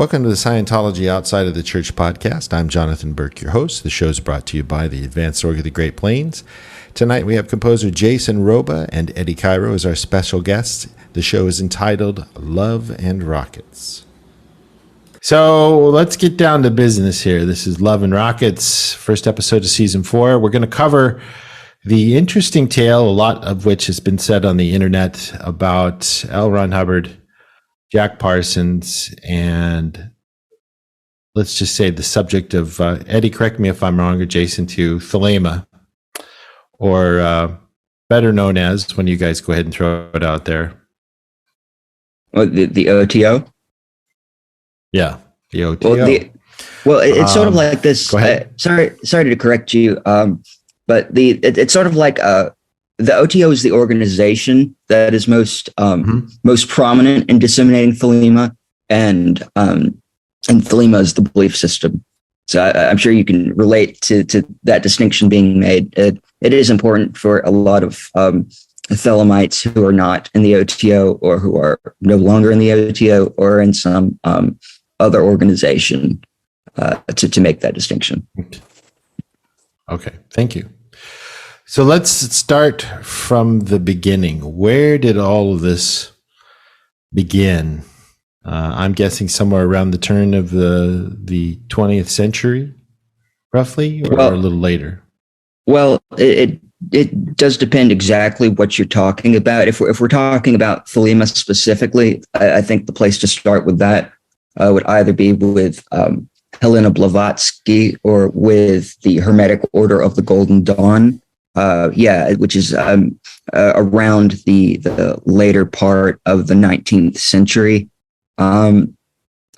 Welcome to the Scientology Outside of the Church podcast. I'm Jonathan Burke, your host. The show is brought to you by the Advanced Org of the Great Plains. Tonight we have composer Jason Robba and Eddie Cairo as our special guests. The show is entitled Love and Rockets. So let's get down to business here. This is Love and Rockets, first episode of season 4. We're going to cover the interesting tale, a lot of which has been said on the internet about L. Ron Hubbard, Jack Parsons, and let's just say the subject of, Eddie, correct me if I'm wrong, or Jason too, Thelema, or better known as, when you guys go ahead and throw it out there. Oh, the OTO? Yeah, the OTO. It's sort of like this. Go ahead. Sorry to correct you, but it's sort of like the OTO is the organization that is most prominent in disseminating Thelema, and Thelema is the belief system. So I'm sure you can relate to that distinction being made. It is important for a lot of Thelemites who are not in the OTO, or who are no longer in the OTO, or in some other organization, to make that distinction. Okay, thank you. So let's start from the beginning. Where did all of this begin? I'm guessing somewhere around the turn of the 20th century, roughly, or a little later. Well, it does depend exactly what you're talking about. If we're talking about Thelema specifically, I think the place to start with that would either be with Helena Blavatsky or with the Hermetic Order of the Golden Dawn. Which is around the later part of the 19th century. But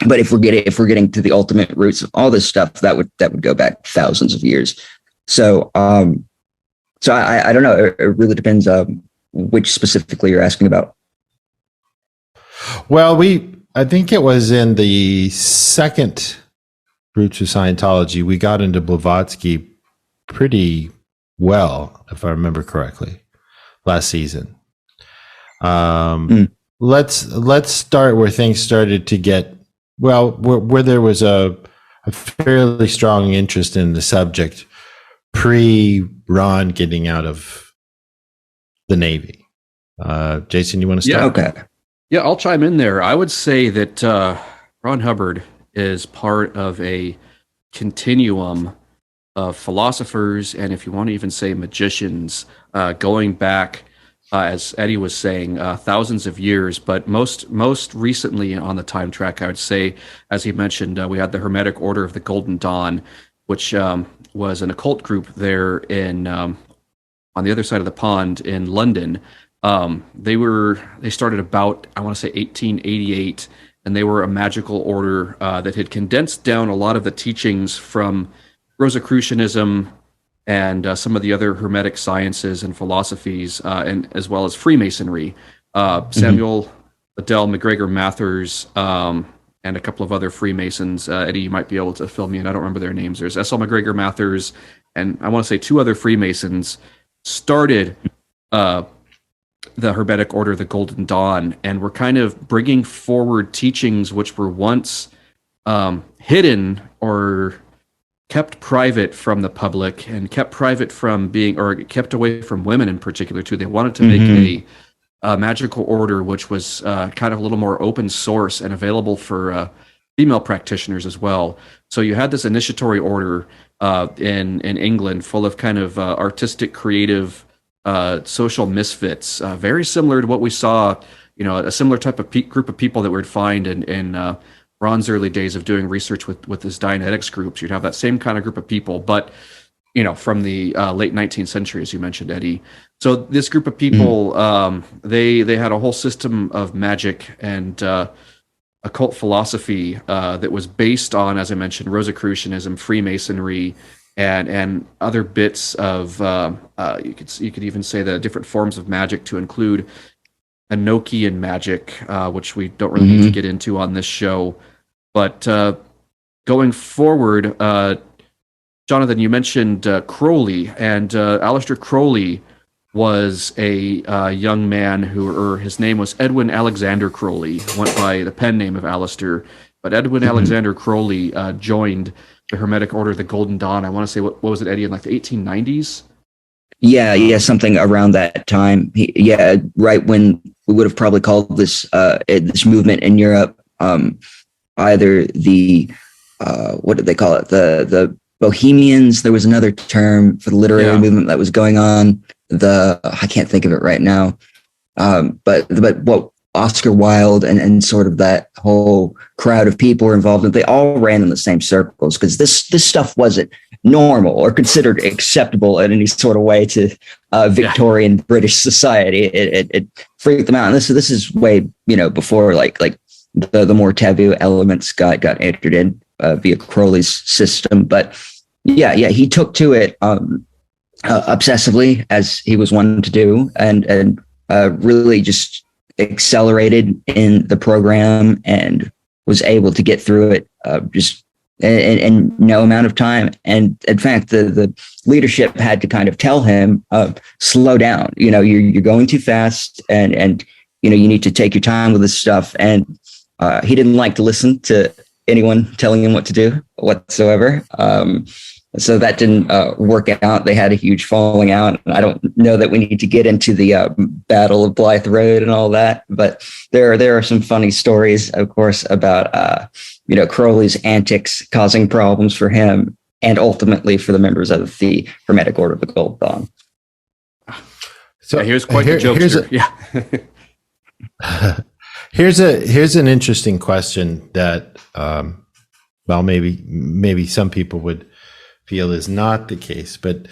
if we're getting to the ultimate roots of all this stuff, that would go back thousands of years. So I don't know. It really depends which specifically you're asking about. Well, I think it was in the second Roots of Scientology, we got into Blavatsky pretty well, if I remember correctly, last season. Let's start where things started to get, where there was a fairly strong interest in the subject pre-Ron getting out of the Navy. Jason, you want to start? Yeah, okay. Yeah, I'll chime in there. I would say that Ron Hubbard is part of a continuum of philosophers, and if you want to even say magicians, going back, as Eddie was saying, thousands of years. But most recently on the time track, I would say, as he mentioned, we had the Hermetic Order of the Golden Dawn, which was an occult group there in on the other side of the pond in London. They started about, I want to say, 1888, and they were a magical order that had condensed down a lot of the teachings from Rosicrucianism and some of the other Hermetic sciences and philosophies, and as well as Freemasonry. Samuel Adele McGregor Mathers and a couple of other Freemasons. Eddie, you might be able to fill me in. I don't remember their names. There's S.L. McGregor Mathers, and I want to say 2 other Freemasons started the Hermetic Order of the Golden Dawn, and were kind of bringing forward teachings which were once hidden or kept private from the public, and kept private from being, or kept away from women in particular too. They wanted to make a magical order which was kind of a little more open source and available for female practitioners as well. So you had this initiatory order in England, full of kind of artistic, creative, social misfits, very similar to what we saw, a similar type of group of people that we'd find in Ron's early days of doing research with his Dianetics groups. You'd have that same kind of group of people, but from the late 19th century, as you mentioned, Eddie. So this group of people, they had a whole system of magic and occult philosophy that was based on, as I mentioned, Rosicrucianism, Freemasonry, and other bits of you could even say the different forms of magic, to include Enochian magic, which we don't really need to get into on this show. But going forward, Jonathan, you mentioned Crowley, and Aleister Crowley was a young man his name was Edwin Alexander Crowley, went by the pen name of Aleister, But Edwin Alexander Crowley joined the Hermetic Order of the Golden Dawn. I want to say, what was it, Eddie, in like the 1890s? Yeah, something around that time. Right when we would have probably called this this movement in Europe either the what did they call it? The Bohemians. There was another term for the literary movement that was going on. I can't think of it right now. But what Oscar Wilde and sort of that whole crowd of people were involved in, they all ran in the same circles because this stuff wasn't normal or considered acceptable in any sort of way to Victorian British society. It freaked them out. And this is way, before like the more taboo elements got entered in via Crowley's system. But he took to it obsessively, as he was one to do, and really just accelerated in the program and was able to get through it just in no amount of time. And in fact, the leadership had to kind of tell him, slow down, you're going too fast, and you need to take your time with this stuff. And he didn't like to listen to anyone telling him what to do whatsoever. So that didn't work out. They had a huge falling out. I don't know that we need to get into the Battle of Blythe Road and all that, but there are some funny stories, of course, about Crowley's antics causing problems for him and ultimately for the members of the Hermetic Order of the Golden Dawn. So here's quite the joke. Here's an interesting question that, maybe some people would feel is not the case, but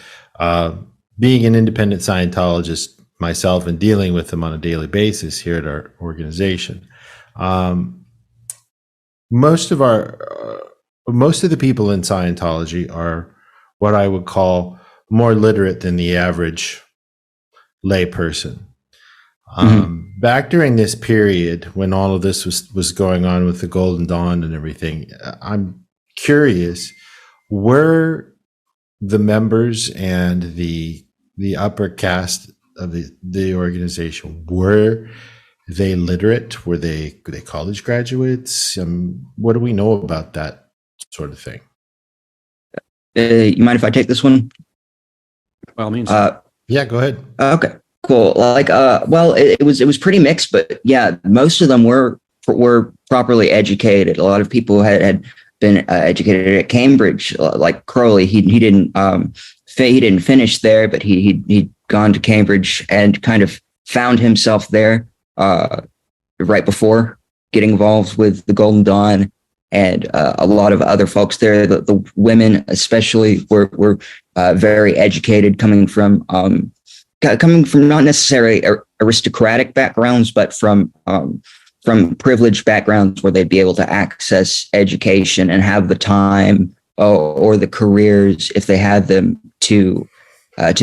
being an independent Scientologist myself and dealing with them on a daily basis here at our organization, most of the people in Scientology are what I would call more literate than the average lay person. Back during this period when all of this was going on with the Golden Dawn and everything, I'm curious, were the members and the upper caste of the organization, were they literate? Were they college graduates? What do we know about that sort of thing? You mind if I take this one? By all means. Yeah, go ahead. Okay, cool. It was pretty mixed, but yeah, most of them were properly educated. A lot of people had been educated at Cambridge, like Crowley. He didn't finish there, but he'd gone to Cambridge and kind of found himself there right before getting involved with the Golden Dawn, and a lot of other folks there. The women especially were very educated, coming from not necessarily aristocratic backgrounds, but from privileged backgrounds where they'd be able to access education and have the time or the careers, if they had them, to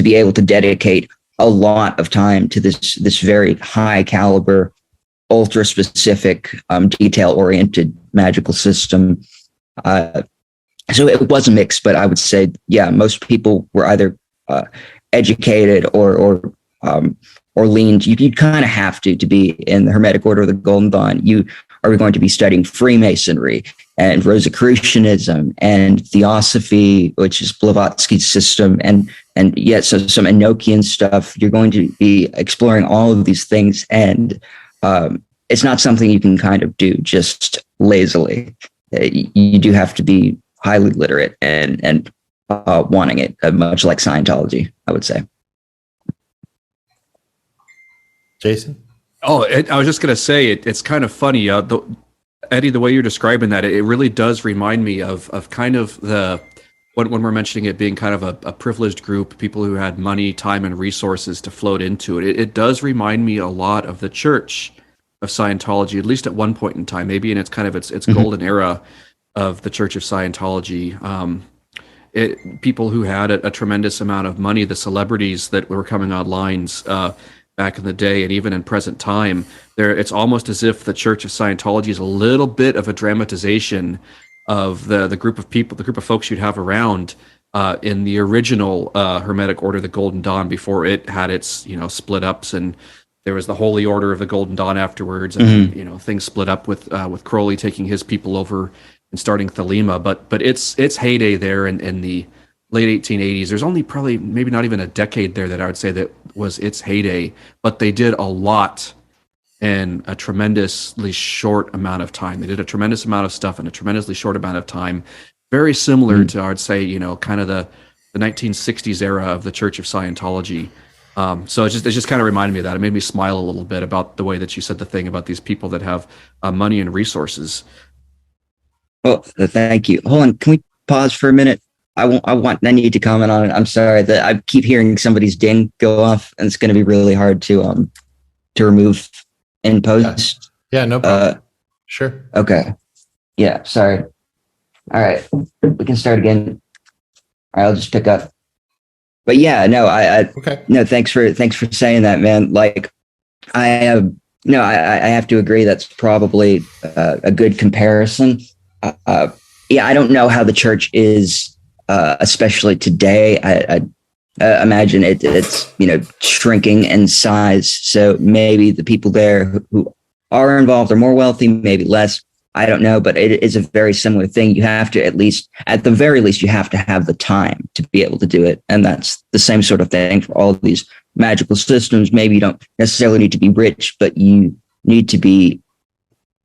be able to dedicate a lot of time to this very high caliber, ultra specific, detail oriented magical system. So it was a mix, but I would say, yeah, most people were either educated or leaned. You kind of have to be in the Hermetic Order of the Golden Dawn. You are going to be studying Freemasonry and Rosicrucianism and Theosophy, which is Blavatsky's system, and so some Enochian stuff. You're going to be exploring all of these things, and it's not something you can kind of do just lazily. You do have to be highly literate and wanting it, much like Scientology, I would say. Jason? I was just going to say, it's kind of funny. Eddie, the way you're describing that, it really does remind me of kind of when we're mentioning it being kind of a privileged group, people who had money, time, and resources to float into it. It does remind me a lot of the Church of Scientology, at least at one point in time, maybe in its golden era of the Church of Scientology. People who had a tremendous amount of money, the celebrities that were coming on lines back in the day, and even in present time, it's almost as if the Church of Scientology is a little bit of a dramatization of the group of people, the group of folks you'd have around in the original Hermetic Order, the Golden Dawn, before it had its split ups and there was the Holy Order of the Golden Dawn afterwards, and you know, things split up with Crowley taking his people over and starting Thelema. But its heyday there in the late 1880s. There's only probably maybe not even a decade there that I would say that was its heyday, but they did a lot in a tremendously short amount of time. They did a tremendous amount of stuff in a tremendously short amount of time. Very similar to, I would say, you know, kind of the 1960s era of the Church of Scientology. So it just kind of reminded me of that. It made me smile a little bit about the way that you said the thing about these people that have money and resources. Well, thank you. Hold on. Can we pause for a minute? I need to comment on it. I'm sorry that I keep hearing somebody's ding go off, and it's going to be really hard to remove in post. Yeah, no problem. Sure. Okay. Yeah. Sorry. All right. We can start again. All right, I'll just pick up. But yeah, no, okay. No, thanks for saying that, man. Like, I have to agree. That's probably a good comparison. Yeah, I don't know how the church is, especially today. I imagine it's shrinking in size. So maybe the people there who are involved are more wealthy, maybe less. I don't know, but it is a very similar thing. You have to, at the very least, you have to have the time to be able to do it. And that's the same sort of thing for all of these magical systems. Maybe you don't necessarily need to be rich, but you need to be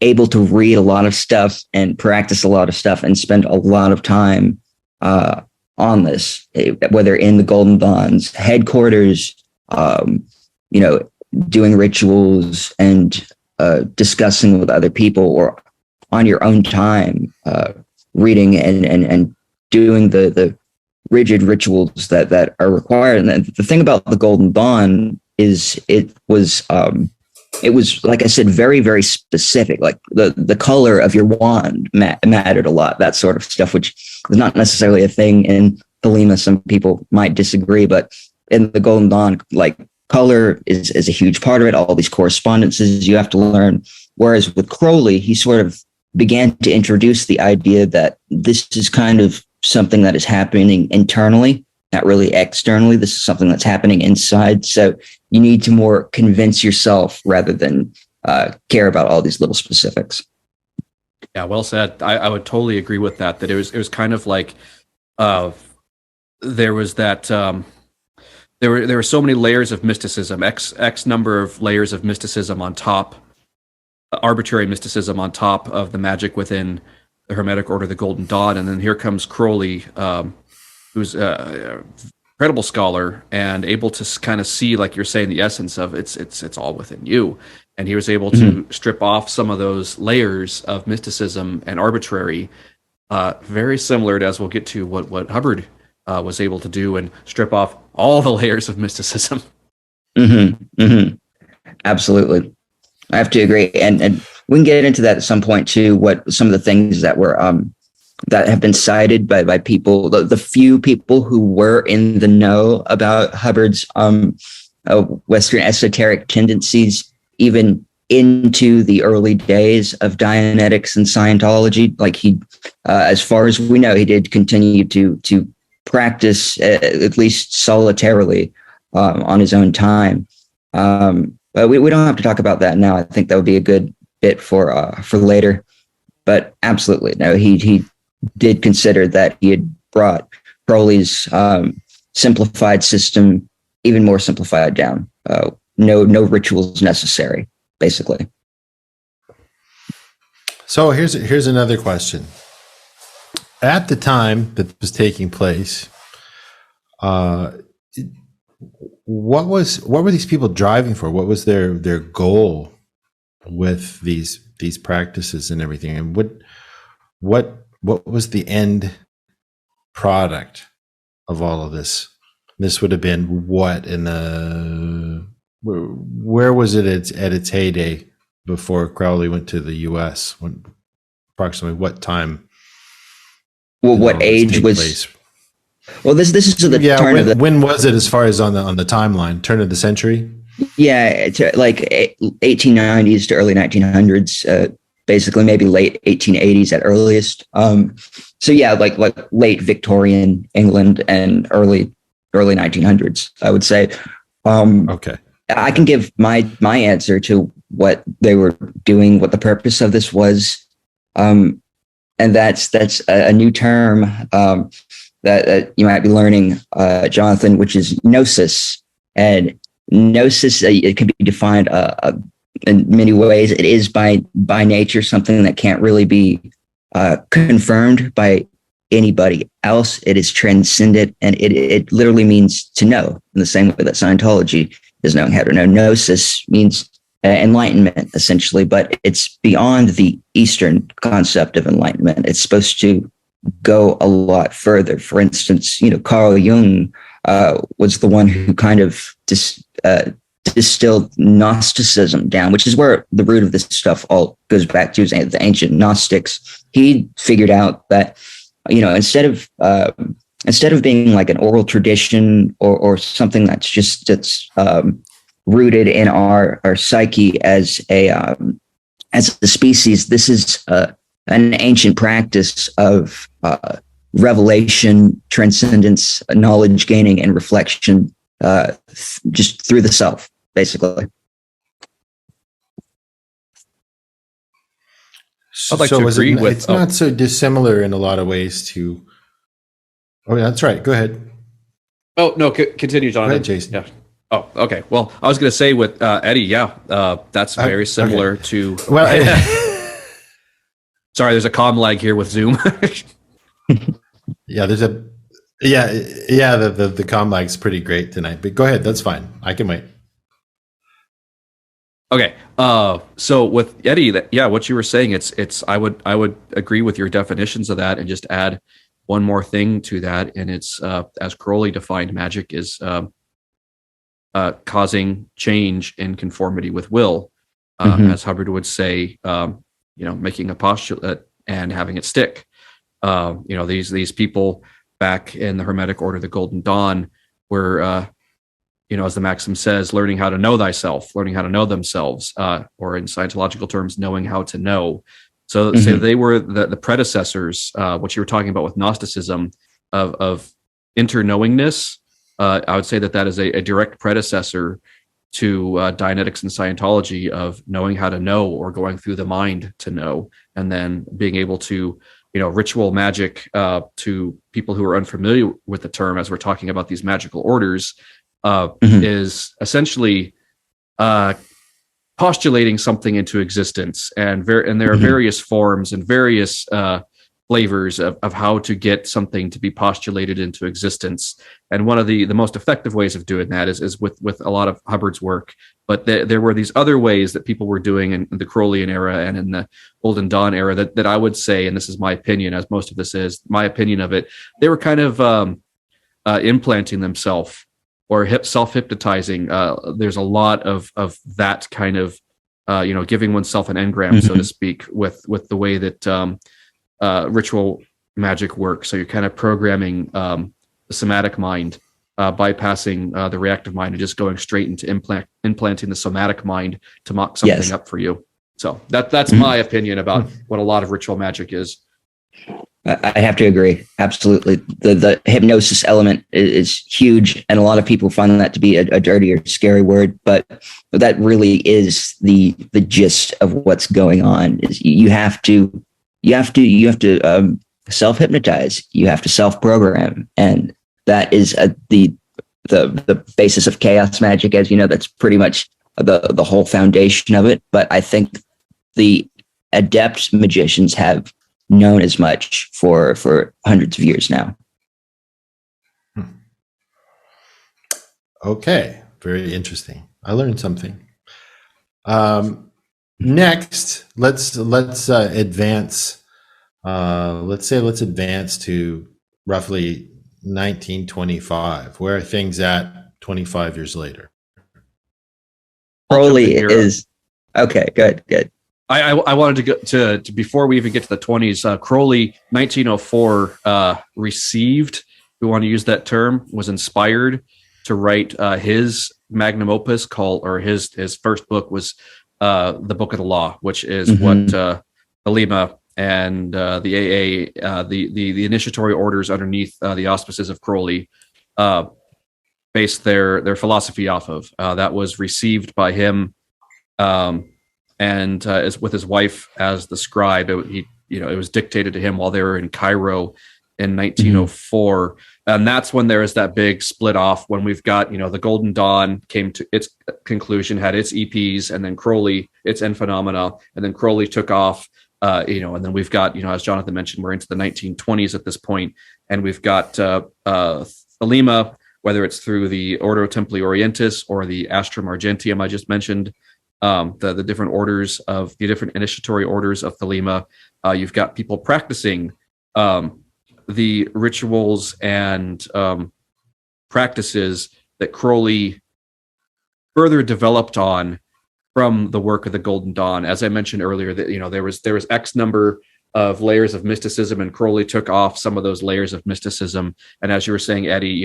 able to read a lot of stuff and practice a lot of stuff and spend a lot of time on this, whether in the Golden Dawn's headquarters, doing rituals and discussing with other people, or on your own time, reading and doing the rigid rituals that are required. And the thing about the Golden Dawn is it was, like I said, very, very specific. Like the color of your wand mattered a lot, that sort of stuff, which was not necessarily a thing in Thelema. Some people might disagree, but in the Golden Dawn, like, color is a huge part of it. All these correspondences you have to learn. Whereas with Crowley, he sort of began to introduce the idea that this is kind of something that is happening internally, not really externally. This is something that's happening inside. So you need to more convince yourself rather than care about all these little specifics. Yeah, well said. I would totally agree with that. That it was kind of like there was that there were so many layers of mysticism, x number of layers of mysticism on top. Arbitrary mysticism on top of the magic within the Hermetic Order of the Golden Dawn. And then here comes Crowley, who's an incredible scholar and able to kind of see, like you're saying, the essence of it's all within you. And he was able to strip off some of those layers of mysticism and arbitrary, very similar to, as we'll get to, what Hubbard was able to do, and strip off all the layers of mysticism. Absolutely. I have to agree, and we can get into that at some point too. What some of the things that were that have been cited by people, the few people who were in the know about Hubbard's Western esoteric tendencies, even into the early days of Dianetics and Scientology. Like he, as far as we know, he did continue to practice at least solitarily on his own time. But we don't have to talk about that now. I think that would be a good bit for later. But absolutely, no, he did consider that he had brought Crowley's simplified system even more simplified down. No rituals necessary, basically. So here's another question. At the time that was taking place, what were these people driving for? What was their goal with these practices and everything? And what was the end product of all of this? This would have been what in the where was it at its heyday before Crowley went to the U.S.? Approximately what time? Well, what age was? Place? Well, this is the turn of the. When was it, as far as on the timeline? Turn of the century? Yeah, it's like 1890s to early 1900s. Basically, maybe late 1880s at earliest. So yeah, like late Victorian England and early 1900s, I would say. Okay. I can give my answer to what they were doing, what the purpose of this was, and that's a new term that you might be learning, Jonathan, which is gnosis. And gnosis, it can be defined in many ways. It is by nature something that can't really be confirmed by anybody else. It is transcendent, and it literally means to know, in the same way that Scientology is knowing how to know. Gnosis means enlightenment, essentially, but it's beyond the Eastern concept of enlightenment. It's supposed to go a lot further. For instance, Carl Jung was the one who kind of distilled Gnosticism down, which is where the root of this stuff all goes back to, is the ancient Gnostics. He figured out that, instead of being like an oral tradition or something that's rooted in our psyche as a species, this is an ancient practice of revelation, transcendence, knowledge gaining, and reflection, just through the self, basically. I'd like to agree with. It's not so dissimilar in a lot of ways to. Oh, yeah, that's right. Go ahead. Oh no, continue, Jonathan. Go ahead, Jason. Yeah. Oh, okay. Well, I was going to say with Eddie, yeah, that's very similar to. Well, sorry, there's a comm lag here with Zoom. Yeah, the comm lag's pretty great tonight. But go ahead, that's fine. I can wait. Okay. So with Eddie, what you were saying, it's I would agree with your definitions of that, and just add one more thing to that, and it's as Crowley defined magic is causing change in conformity with will, as Hubbard would say, making a postulate and having it stick. These people back in the Hermetic Order, the Golden Dawn, were, as the maxim says, learning how to know thyself, learning how to know themselves, or in Scientological terms, knowing how to know. So they were the predecessors, what you were talking about with Gnosticism, of interknowingness. I would say that is a direct predecessor to Dianetics and Scientology, of knowing how to know, or going through the mind to know, and then being able to, ritual magic, to people who are unfamiliar with the term, as we're talking about these magical orders, is essentially postulating something into existence, and there are various forms and various flavors of how to get something to be postulated into existence. And one of the most effective ways of doing that is with a lot of Hubbard's work. But there were these other ways that people were doing in the Crowleyan era and in the Golden Dawn era that I would say, and this is my opinion, as most of this is my opinion of it, they were kind of implanting themselves or self-hypnotizing. There's a lot of that kind of, giving oneself an engram, so to speak, with the way that ritual magic works. So you're kind of programming the somatic mind, bypassing the reactive mind, and just going straight into implanting the somatic mind to mock something up for you. So that's my opinion about what a lot of ritual magic is. I have to agree. Absolutely. The hypnosis element is huge, and a lot of people find that to be a dirty or scary word, but that really is the gist of what's going on. Is you have to self-hypnotize. You have to self-program, and that is the basis of chaos magic. As you know, that's pretty much the whole foundation of it. But I think the adept magicians have known as much for hundreds of years now. Okay, very interesting. I learned something. Next, let's advance. Let's advance to roughly 1925. Where are things at 25 years later? Crowley is okay. Good. I wanted to go to before we even get to the 20s. Crowley, 1904, received. We want to use that term. Was inspired to write his magnum opus his first book was the Book of the Law, which is what the Lima and the AA, the initiatory orders underneath the auspices of Crowley based their philosophy off of. That was received by him, and as with his wife as the scribe. It was dictated to him while they were in Cairo in 1904. And that's when there is that big split off, when we've got, the Golden Dawn came to its conclusion, had its EPs, and then Crowley, its End Phenomena, and then Crowley took off, and then we've got, as Jonathan mentioned, we're into the 1920s at this point, and we've got Thelema, whether it's through the Ordo Templi Orientis or the Astrum Argenteum I just mentioned, the different orders of the different initiatory orders of Thelema. You've got people practicing the rituals and practices that Crowley further developed on from the work of the Golden Dawn. As I mentioned earlier, that there was X number of layers of mysticism, and Crowley took off some of those layers of mysticism. And as you were saying, Eddie,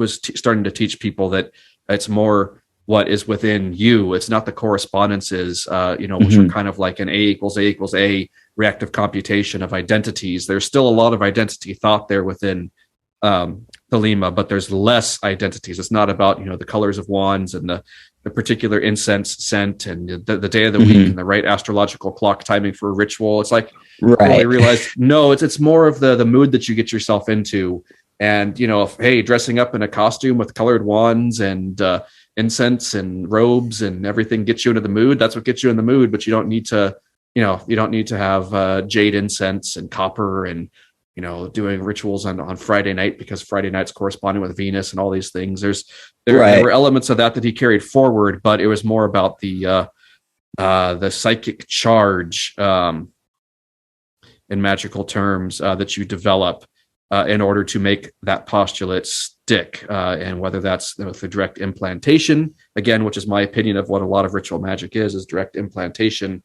starting to teach people that it's more what is within you. It's not the correspondences, which are kind of like an A equals A equals A reactive computation of identities. There's still a lot of identity thought there within Thelema, but there's less identities. It's not about, the colors of wands and the particular incense scent and the day of the week and the right astrological clock timing for a ritual. It's like, I realized, no, it's more of the mood that you get yourself into. And, dressing up in a costume with colored wands and incense and robes and everything gets you into the mood. That's what gets you in the mood, but you don't need to, have jade incense and copper and, doing rituals on Friday night, because Friday night's corresponding with Venus and all these things. There were elements of that he carried forward, but it was more about the psychic charge, in magical terms, that you develop in order to make that postulate stick, and whether that's with the direct implantation, again, which is my opinion of what a lot of ritual magic is direct implantation,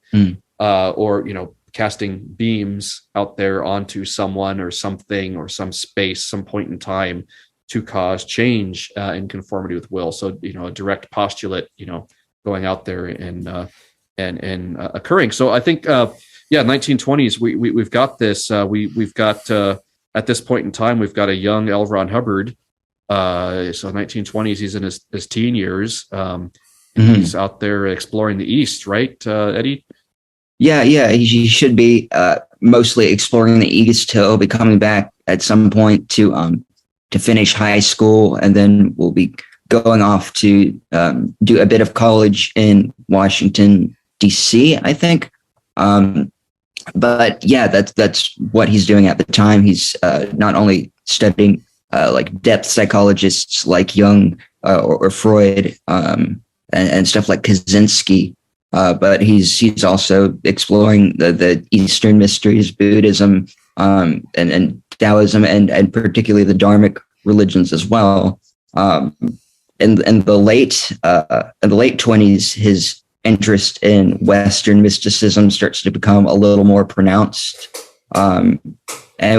or casting beams out there onto someone or something or some space, some point in time, to cause change in conformity with will. So a direct postulate, going out there and occurring. So I think 1920s we've got this. We've got at this point in time, we've got a young L. Ron Hubbard. So 1920s, he's in his teen years. He's out there exploring the East, right, Eddie? Yeah. He should be mostly exploring the East. He'll be coming back at some point to finish high school, and then we'll be going off to do a bit of college in Washington, D.C., I think. But yeah, that's what he's doing at the time. He's not only studying like depth psychologists like Jung or Freud and stuff like Kaczynski, but he's also exploring the Eastern mysteries, Buddhism, and Taoism, and particularly the Dharmic religions as well. In the late 20s, his interest in Western mysticism starts to become a little more pronounced. And we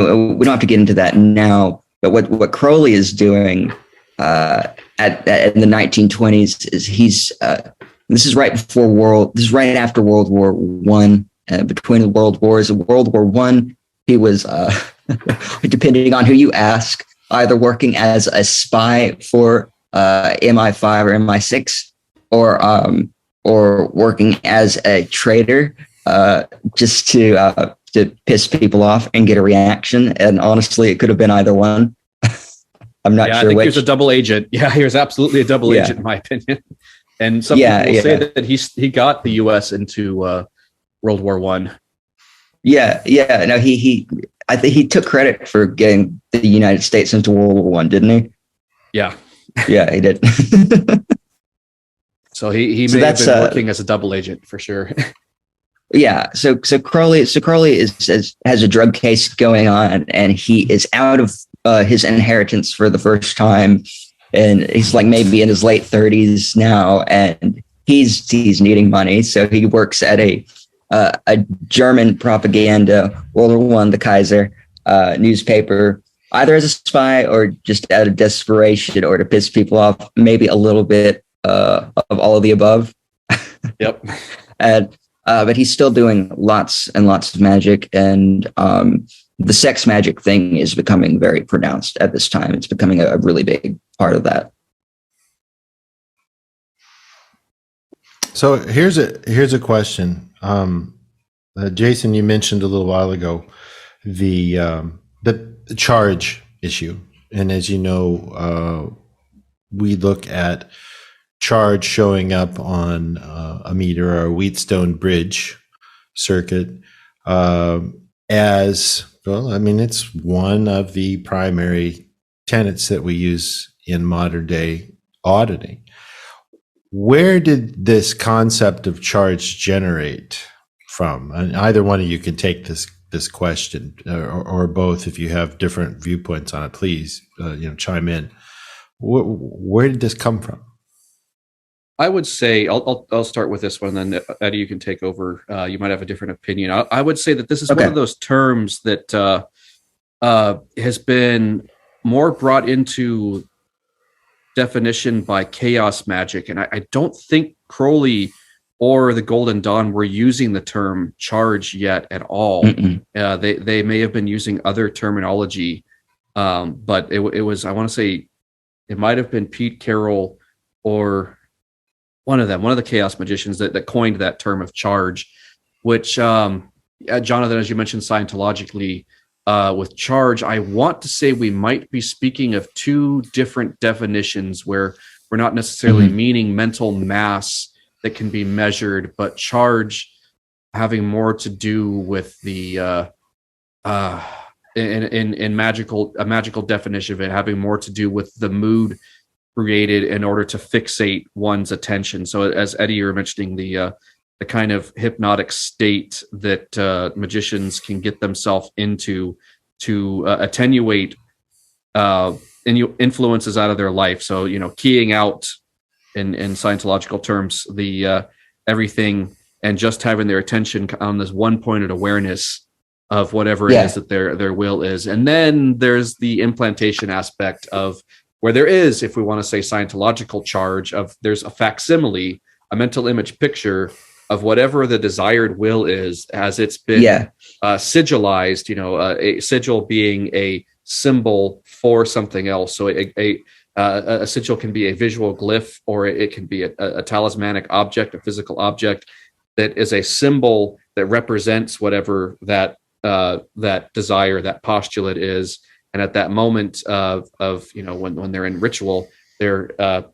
don't have to get into that now, but what Crowley is doing in the 1920s is this is right after World War One. Between the world wars, World War One, he was depending on who you ask, either working as a spy for MI5 or MI6, or working as a traitor, just to piss people off and get a reaction. And honestly, it could have been either one. I'm not sure. I think he was a double agent. Yeah, he was absolutely a double agent, in my opinion. And some people will say that he got the U.S. into World War One. Yeah. No, I think he took credit for getting the United States into World War One, didn't he? Yeah. Yeah, he did. So he may have been working as a double agent for sure. Yeah. So Crowley has a drug case going on, and he is out of his inheritance for the first time, and he's like maybe in his late 30s now, and he's needing money. So he works at a German propaganda, World War I, the Kaiser newspaper, either as a spy or just out of desperation or to piss people off, maybe a little bit of all of the above. Yep. And but he's still doing lots and lots of magic, and the sex magic thing is becoming very pronounced at this time. It's becoming a really big part of that. So here's a question. Jason, you mentioned a little while ago the charge issue, and as you know, we look at charge showing up on a meter or a Wheatstone bridge circuit as well. I mean, it's one of the primary tenets that we use in modern day auditing. Where did this concept of charge generate from? And either one of you can take this question, or both, if you have different viewpoints on it. Please, chime in. Where did this come from? I would say I'll start with this one, and then Eddie, you can take over. You might have a different opinion. I would say that this is one of those terms that has been more brought into definition by chaos magic, and I don't think Crowley or the Golden Dawn were using the term charge yet at all. They may have been using other terminology, but it was, I want to say, it might have been Pete Carroll or one of the chaos magicians that coined that term of charge, which Jonathan, as you mentioned, Scientologically, with charge, I want to say we might be speaking of two different definitions where we're not necessarily meaning mental mass that can be measured, but charge having more to do with the in magical definition of it, having more to do with the mood created in order to fixate one's attention. So as Eddie, you were mentioning, the kind of hypnotic state that magicians can get themselves into to attenuate influences out of their life. So, keying out in Scientological terms, the everything, and just having their attention on this one pointed awareness of whatever it is that their will is. And then there's the implantation aspect of where there is, if we want to say Scientological charge, of there's a facsimile, a mental image picture of whatever the desired will is as it's been sigilized, a sigil being a symbol for something else. So a sigil can be a visual glyph, or it can be a talismanic object, a physical object that is a symbol that represents whatever that desire, that postulate is. And at that moment of when they're in ritual, they're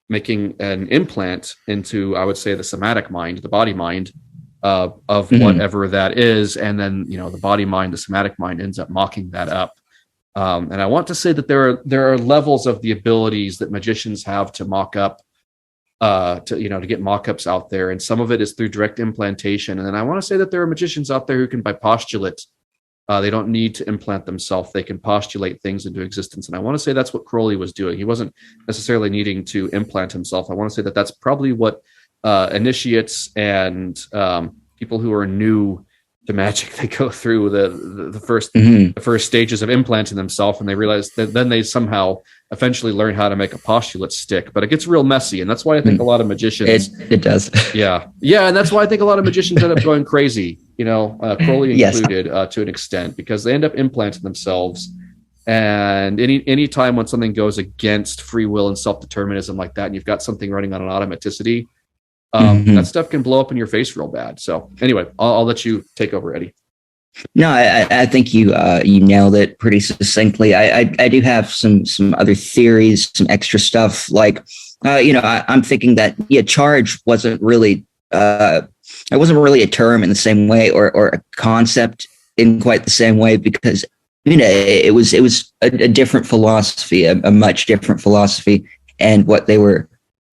making an implant into, I would say, the somatic mind, the body mind of whatever that is. And then, the body mind, the somatic mind ends up mocking that up. And I want to say that there are levels of the abilities that magicians have to mock up, to get mock-ups out there. And some of it is through direct implantation. And then I want to say that there are magicians out there who can, by postulate, they don't need to implant themselves. They can postulate things into existence. And I want to say that's what Crowley was doing. He wasn't necessarily needing to implant himself. I want to say that that's probably what initiates and people who are new to magic, they go through the first stages of implanting themselves, and they realize that then they somehow eventually learn how to make a postulate stick. But it gets real messy, and that's why I think a lot of magicians it does. Yeah, and that's why I think a lot of magicians end up going crazy. Crowley included, to an extent, because they end up implanting themselves. And any time when something goes against free will and self-determinism like that, and you've got something running on an automaticity, that stuff can blow up in your face real bad. So anyway, I'll let you take over, Eddie. No, I think you nailed it pretty succinctly. I do have some other theories, some extra stuff. Like, I'm thinking that charge wasn't really it wasn't really a term in the same way, or a concept in quite the same way, because it was a different philosophy, a much different philosophy, and what they were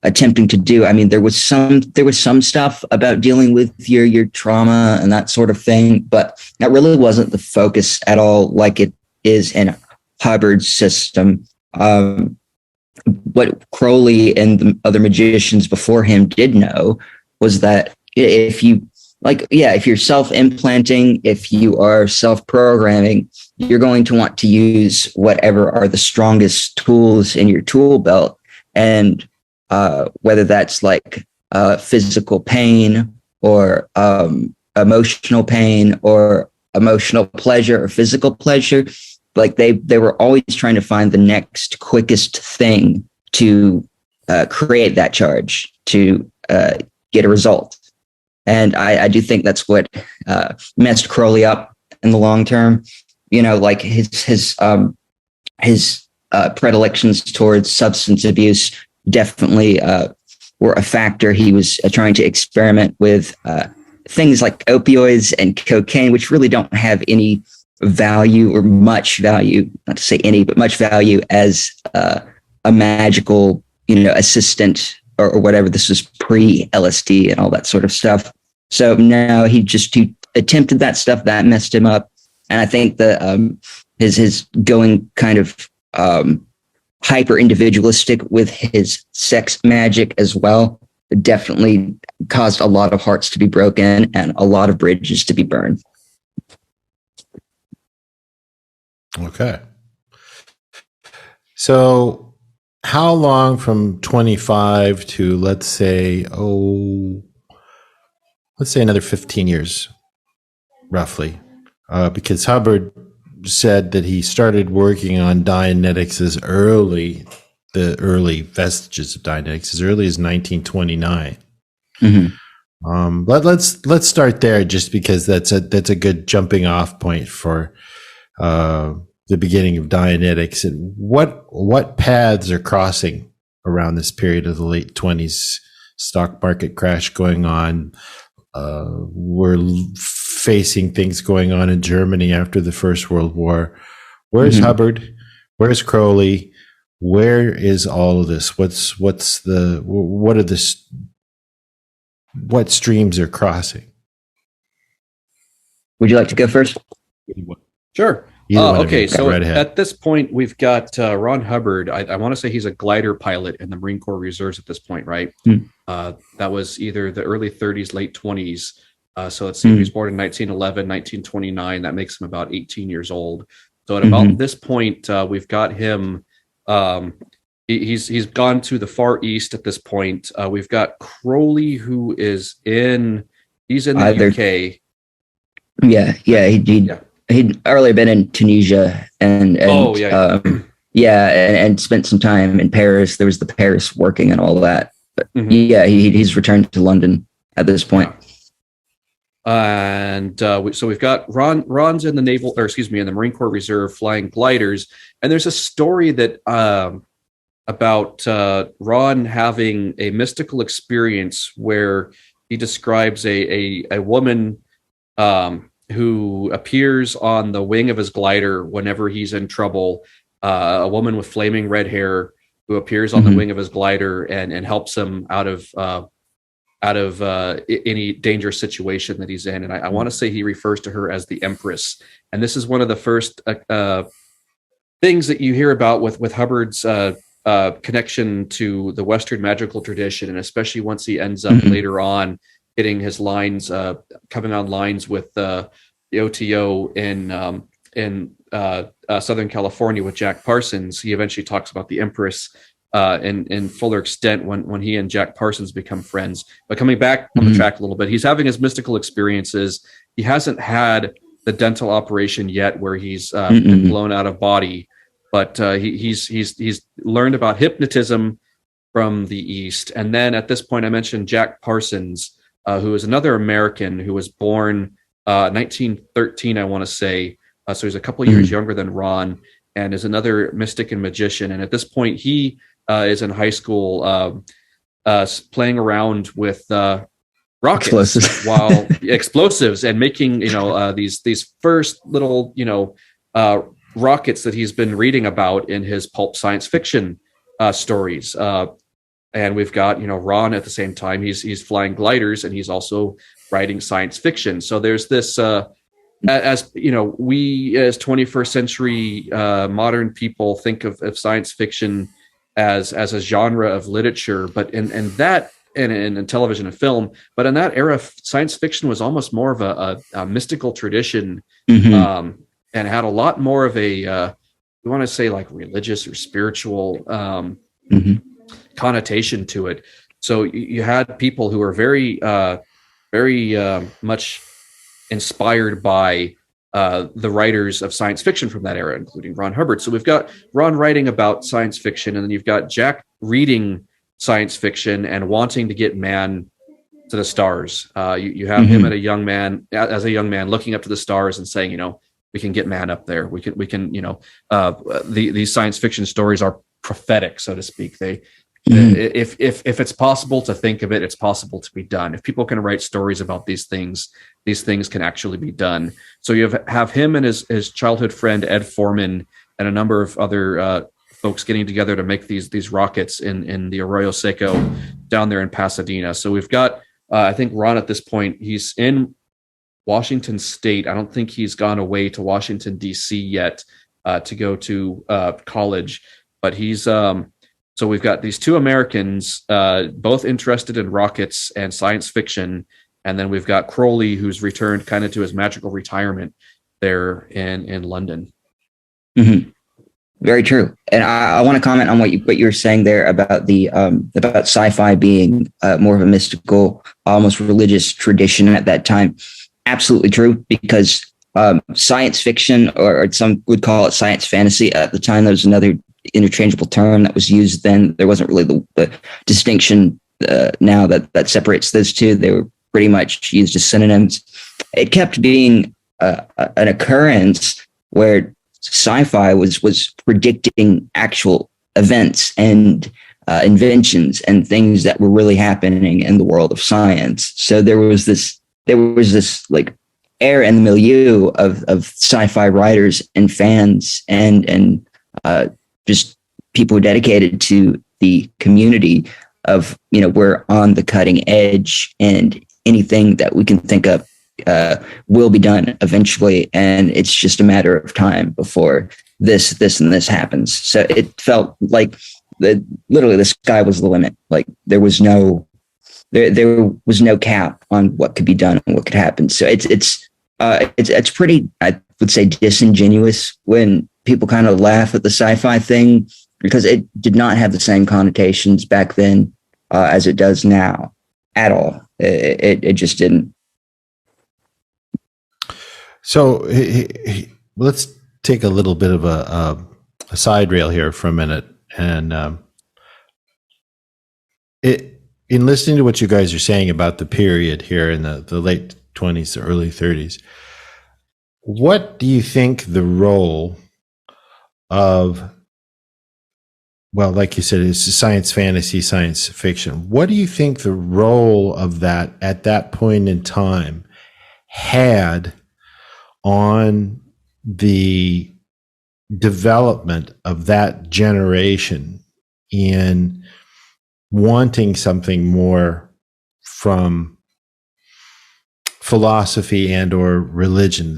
attempting to do. I mean, there was some stuff about dealing with your trauma and that sort of thing, but that really wasn't the focus at all, like it is in Hubbard's system. What Crowley and the other magicians before him did know was that if you're self-implanting, if you are self-programming, you're going to want to use whatever are the strongest tools in your tool belt. And whether that's like physical pain or emotional pain or emotional pleasure or physical pleasure, like they were always trying to find the next quickest thing to create that charge, to get a result. And I do think that's what messed Crowley up in the long term. Like his predilections towards substance abuse definitely were a factor. He was trying to experiment with things like opioids and cocaine, which really don't have any value or much value, not to say any, but much value as a magical, assistant or whatever. This was pre-LSD and all that sort of stuff. So now he attempted that stuff that messed him up. And I think that his going kind of hyper individualistic with his sex magic as well definitely caused a lot of hearts to be broken and a lot of bridges to be burned. Okay. So how long from 25 to let's say another 15 years roughly, because Hubbard said that he started working on Dianetics the early vestiges of Dianetics as early as 1929. Mm-hmm. Let's start there, just because that's a good jumping off point for the beginning of Dianetics. And what paths are crossing around this period of the late 20s, stock market crash going on? We're facing things going on in Germany after the First World War. Where's mm-hmm. Hubbard? Where's Crowley? Where is all of this? What streams are crossing? Would you like to go first? Sure. Okay, so at this point, we've got Ron Hubbard. I want to say he's a glider pilot in the Marine Corps Reserves at this point, right? That was either the early 30s, late 20s. So let's see, he was born in 1911, 1929. That makes him about 18 years old. So at about this point, we've got him. He's gone to the Far East at this point. We've got Crowley, who is he's in the UK. He'd earlier been in Tunisia and spent some time in Paris. There was the Paris working and all that. But he's returned to London at this point. Yeah. And so we've got Ron's in the Marine Corps Reserve flying gliders. And there's a story that about Ron having a mystical experience where he describes a woman who appears on the wing of his glider whenever he's in trouble, a woman with flaming red hair who appears on the wing of his glider and helps him out of any dangerous situation that he's in. And I want to say he refers to her as the Empress. And this is one of the first things that you hear about with Hubbard's connection to the Western magical tradition, and especially once he ends up later on getting his lines, coming on lines with the OTO in Southern California with Jack Parsons. He eventually talks about the Empress in fuller extent when he and Jack Parsons become friends. But coming back on the track a little bit, he's having his mystical experiences. He hasn't had the dental operation yet where he's been blown out of body, but he's learned about hypnotism from the East. And then at this point, I mentioned Jack Parsons, who is another American who was born 1913, I want to say. So he's a couple of years younger than Ron, and is another mystic and magician. And at this point, he is in high school playing around with rockets, explosives, and making these first little rockets that he's been reading about in his pulp science fiction stories. And we've got Ron at the same time. He's flying gliders, and he's also writing science fiction. So there's this. As we as 21st century modern people think of science fiction as a genre of literature, but in television and film, but in that era, science fiction was almost more of a mystical tradition, and had a lot more of a we want to say like religious or spiritual connotation to it. So you had people who were very much inspired by the writers of science fiction from that era, including Ron Hubbard. So we've got Ron writing about science fiction, and then you've got Jack reading science fiction and wanting to get man to the stars. You have him as a young man looking up to the stars and saying, we can get man up there. We can, these science fiction stories are prophetic, so to speak. If it's possible to think of it, it's possible to be done. If people can write stories about these things can actually be done. So you have him and his childhood friend Ed Foreman and a number of other folks getting together to make these rockets in the Arroyo Seco down there in Pasadena. So we've got, I think Ron at this point, he's in Washington State. I don't think he's gone away to Washington, D.C. yet to go to college, but he's, so we've got these two Americans, both interested in rockets and science fiction. And then we've got Crowley, who's returned kind of to his magical retirement there in London. Mm-hmm. Very true. And I want to comment on what you were saying there about about sci-fi being more of a mystical, almost religious tradition at that time. Absolutely true, because science fiction, or some would call it science fantasy at the time, there was another interchangeable term that was used then. There wasn't really the distinction now that separates those two. They were pretty much used as synonyms. It kept being an occurrence where sci-fi was predicting actual events and inventions and things that were really happening in the world of science. So there was this like air in the milieu of sci-fi writers and fans and just people dedicated to the community of, we're on the cutting edge, and anything that we can think of will be done eventually, and it's just a matter of time before this and this happens. So it felt like literally the sky was the limit. Like there was no cap on what could be done and what could happen. So it's pretty, I would say, disingenuous when people kind of laugh at the sci-fi thing, because it did not have the same connotations back then as it does now at all. It just didn't. So let's take a little bit of a side rail here for a minute. And in listening to what you guys are saying about the period here in the late 20s to early 30s, what do you think the role of, well, like you said, it's science fantasy, science fiction. What do you think the role of that at that point in time had on the development of that generation in wanting something more from philosophy and or religion?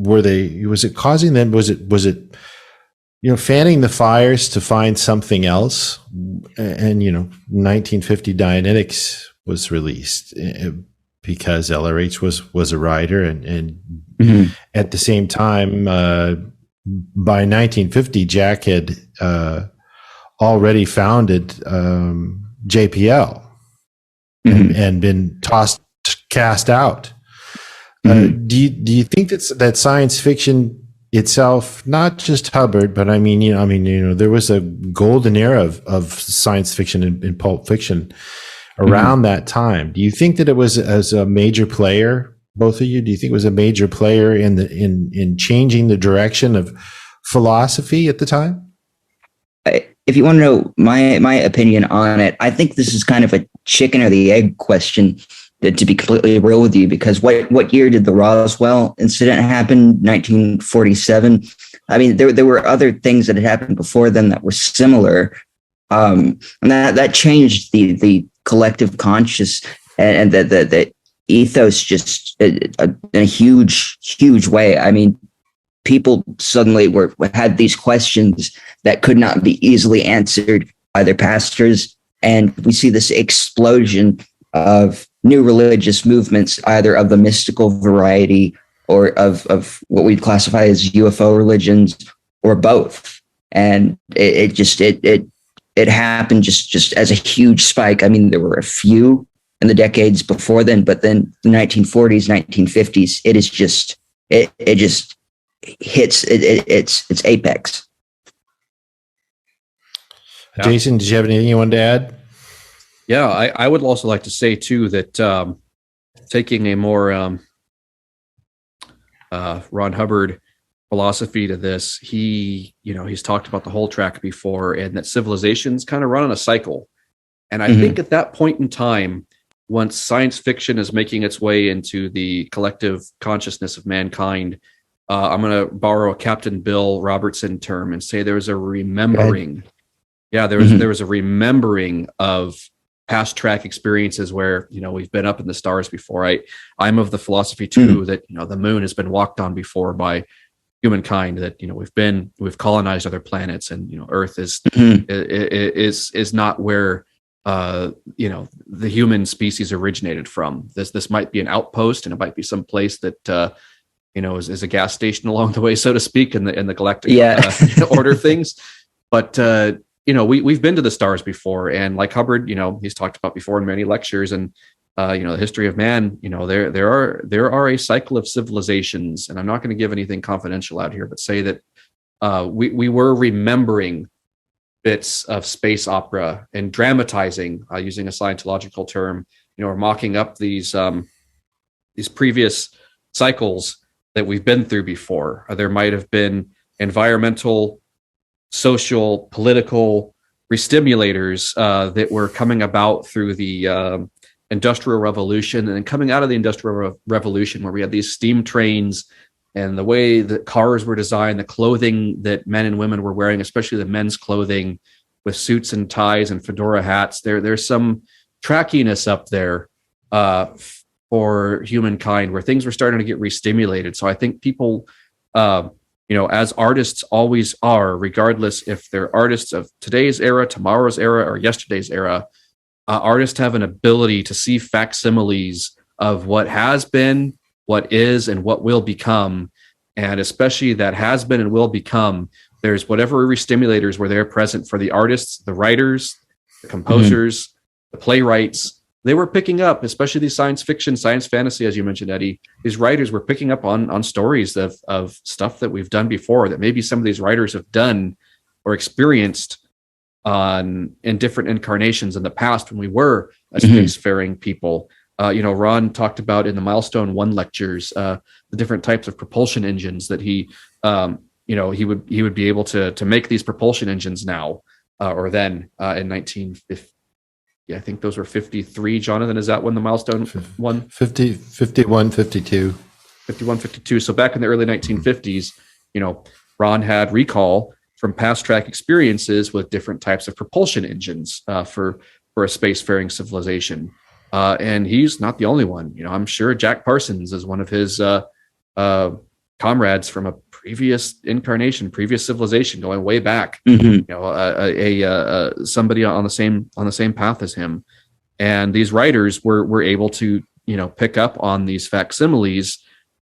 Was it causing them, was it fanning the fires to find something else? And 1950 Dianetics was released because LRH was a writer, and mm-hmm. At the same time, by 1950, Jack had already founded JPL mm-hmm. and been cast out. Mm-hmm. Do you think that science fiction itself, not just Hubbard, but there was a golden era of science fiction and pulp fiction around mm-hmm. that time? Do you think that it was as a major player, both of you? Do you think it was a major player in changing the direction of philosophy at the time? If you want to know my opinion on it, I think this is kind of a chicken or the egg question, to be completely real with you, because what year did the Roswell incident happen? 1947. I mean, there were other things that had happened before then that were similar, and that changed the collective conscious and the ethos just in a huge way. I mean, people suddenly had these questions that could not be easily answered by their pastors, and we see this explosion of new religious movements, either of the mystical variety or of what we'd classify as UFO religions, or both. And it happened just as a huge spike. I mean, there were a few in the decades before then, but then the 1940s, 1950s, it just hits its apex. Jason, did you have anything you wanted to add? Yeah, I would also like to say too that taking a more Ron Hubbard philosophy to this, he's talked about the whole track before, and that civilizations kind of run on a cycle. And I think at that point in time, once science fiction is making its way into the collective consciousness of mankind, I'm going to borrow a Captain Bill Robertson term and say there was a remembering. Yeah, there was a remembering of past track experiences where we've been up in the stars before. I'm of the philosophy too that the moon has been walked on before by humankind, that we've colonized other planets, and Earth is not where the human species originated from. This might be an outpost, and it might be some place that is a gas station along the way, so to speak, in the galactic order of things. But we've been to the stars before, and like Hubbard, he's talked about before in many lectures, and the history of man, there are a cycle of civilizations, and I'm not going to give anything confidential out here, but say that we were remembering bits of space opera and dramatizing, using a Scientological term, or mocking up these previous cycles that we've been through before. There might have been environmental, social, political restimulators that were coming about through the Industrial Revolution, and then coming out of the Industrial Revolution, where we had these steam trains and the way that cars were designed, the clothing that men and women were wearing, especially the men's clothing with suits and ties and fedora hats. There's some trackiness up there for humankind, where things were starting to get restimulated. So I think people, as artists always are, regardless if they're artists of today's era, tomorrow's era, or yesterday's era, artists have an ability to see facsimiles of what has been, what is, and what will become. And especially that has been and will become, there's whatever restimulators were there present for the artists, the writers, the composers, the playwrights. They were picking up, especially these science fiction, science fantasy, as you mentioned, Eddie. These writers were picking up on stories of stuff that we've done before, that maybe some of these writers have done or experienced in different incarnations in the past, when we were a spacefaring people. Ron talked about in the Milestone 1 lectures the different types of propulsion engines that he would be able to make these propulsion engines now, or then in 1950. Yeah, I think those were 53. Jonathan, is that when the Milestone 1? 50, 51, 52. 51, 52. So back in the early 1950s, Ron had recall from past track experiences with different types of propulsion engines for a spacefaring civilization. And he's not the only one. I'm sure Jack Parsons is one of his comrades from a previous incarnation, previous civilization, going way back. Somebody on the same path as him. And these writers were able to pick up on these facsimiles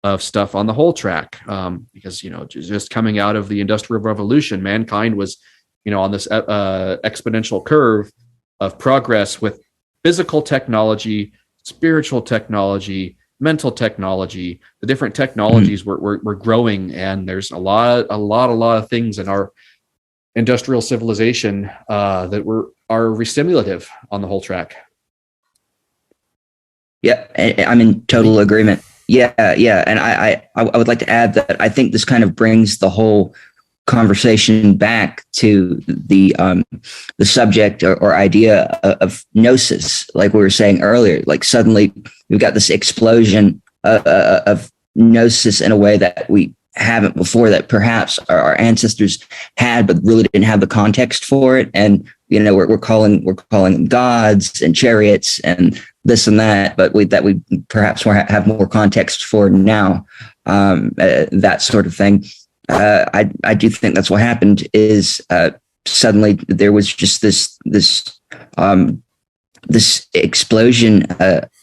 of stuff on the whole track, because just coming out of the Industrial Revolution, mankind was on this exponential curve of progress with physical technology, spiritual technology, mental technology. The different technologies were growing, and there's a lot of things in our industrial civilization that are restimulative on the whole track. Yeah, I'm in total agreement. Yeah, and I would like to add that I think this kind of brings the whole conversation back to the subject or idea of gnosis, like we were saying earlier. Like suddenly we've got this explosion of gnosis in a way that we haven't before, that perhaps our ancestors had, but really didn't have the context for it. And we're calling them gods and chariots and this and that, but we perhaps have more context for now. That sort of thing. I do think that's what happened. Is suddenly there was just this explosion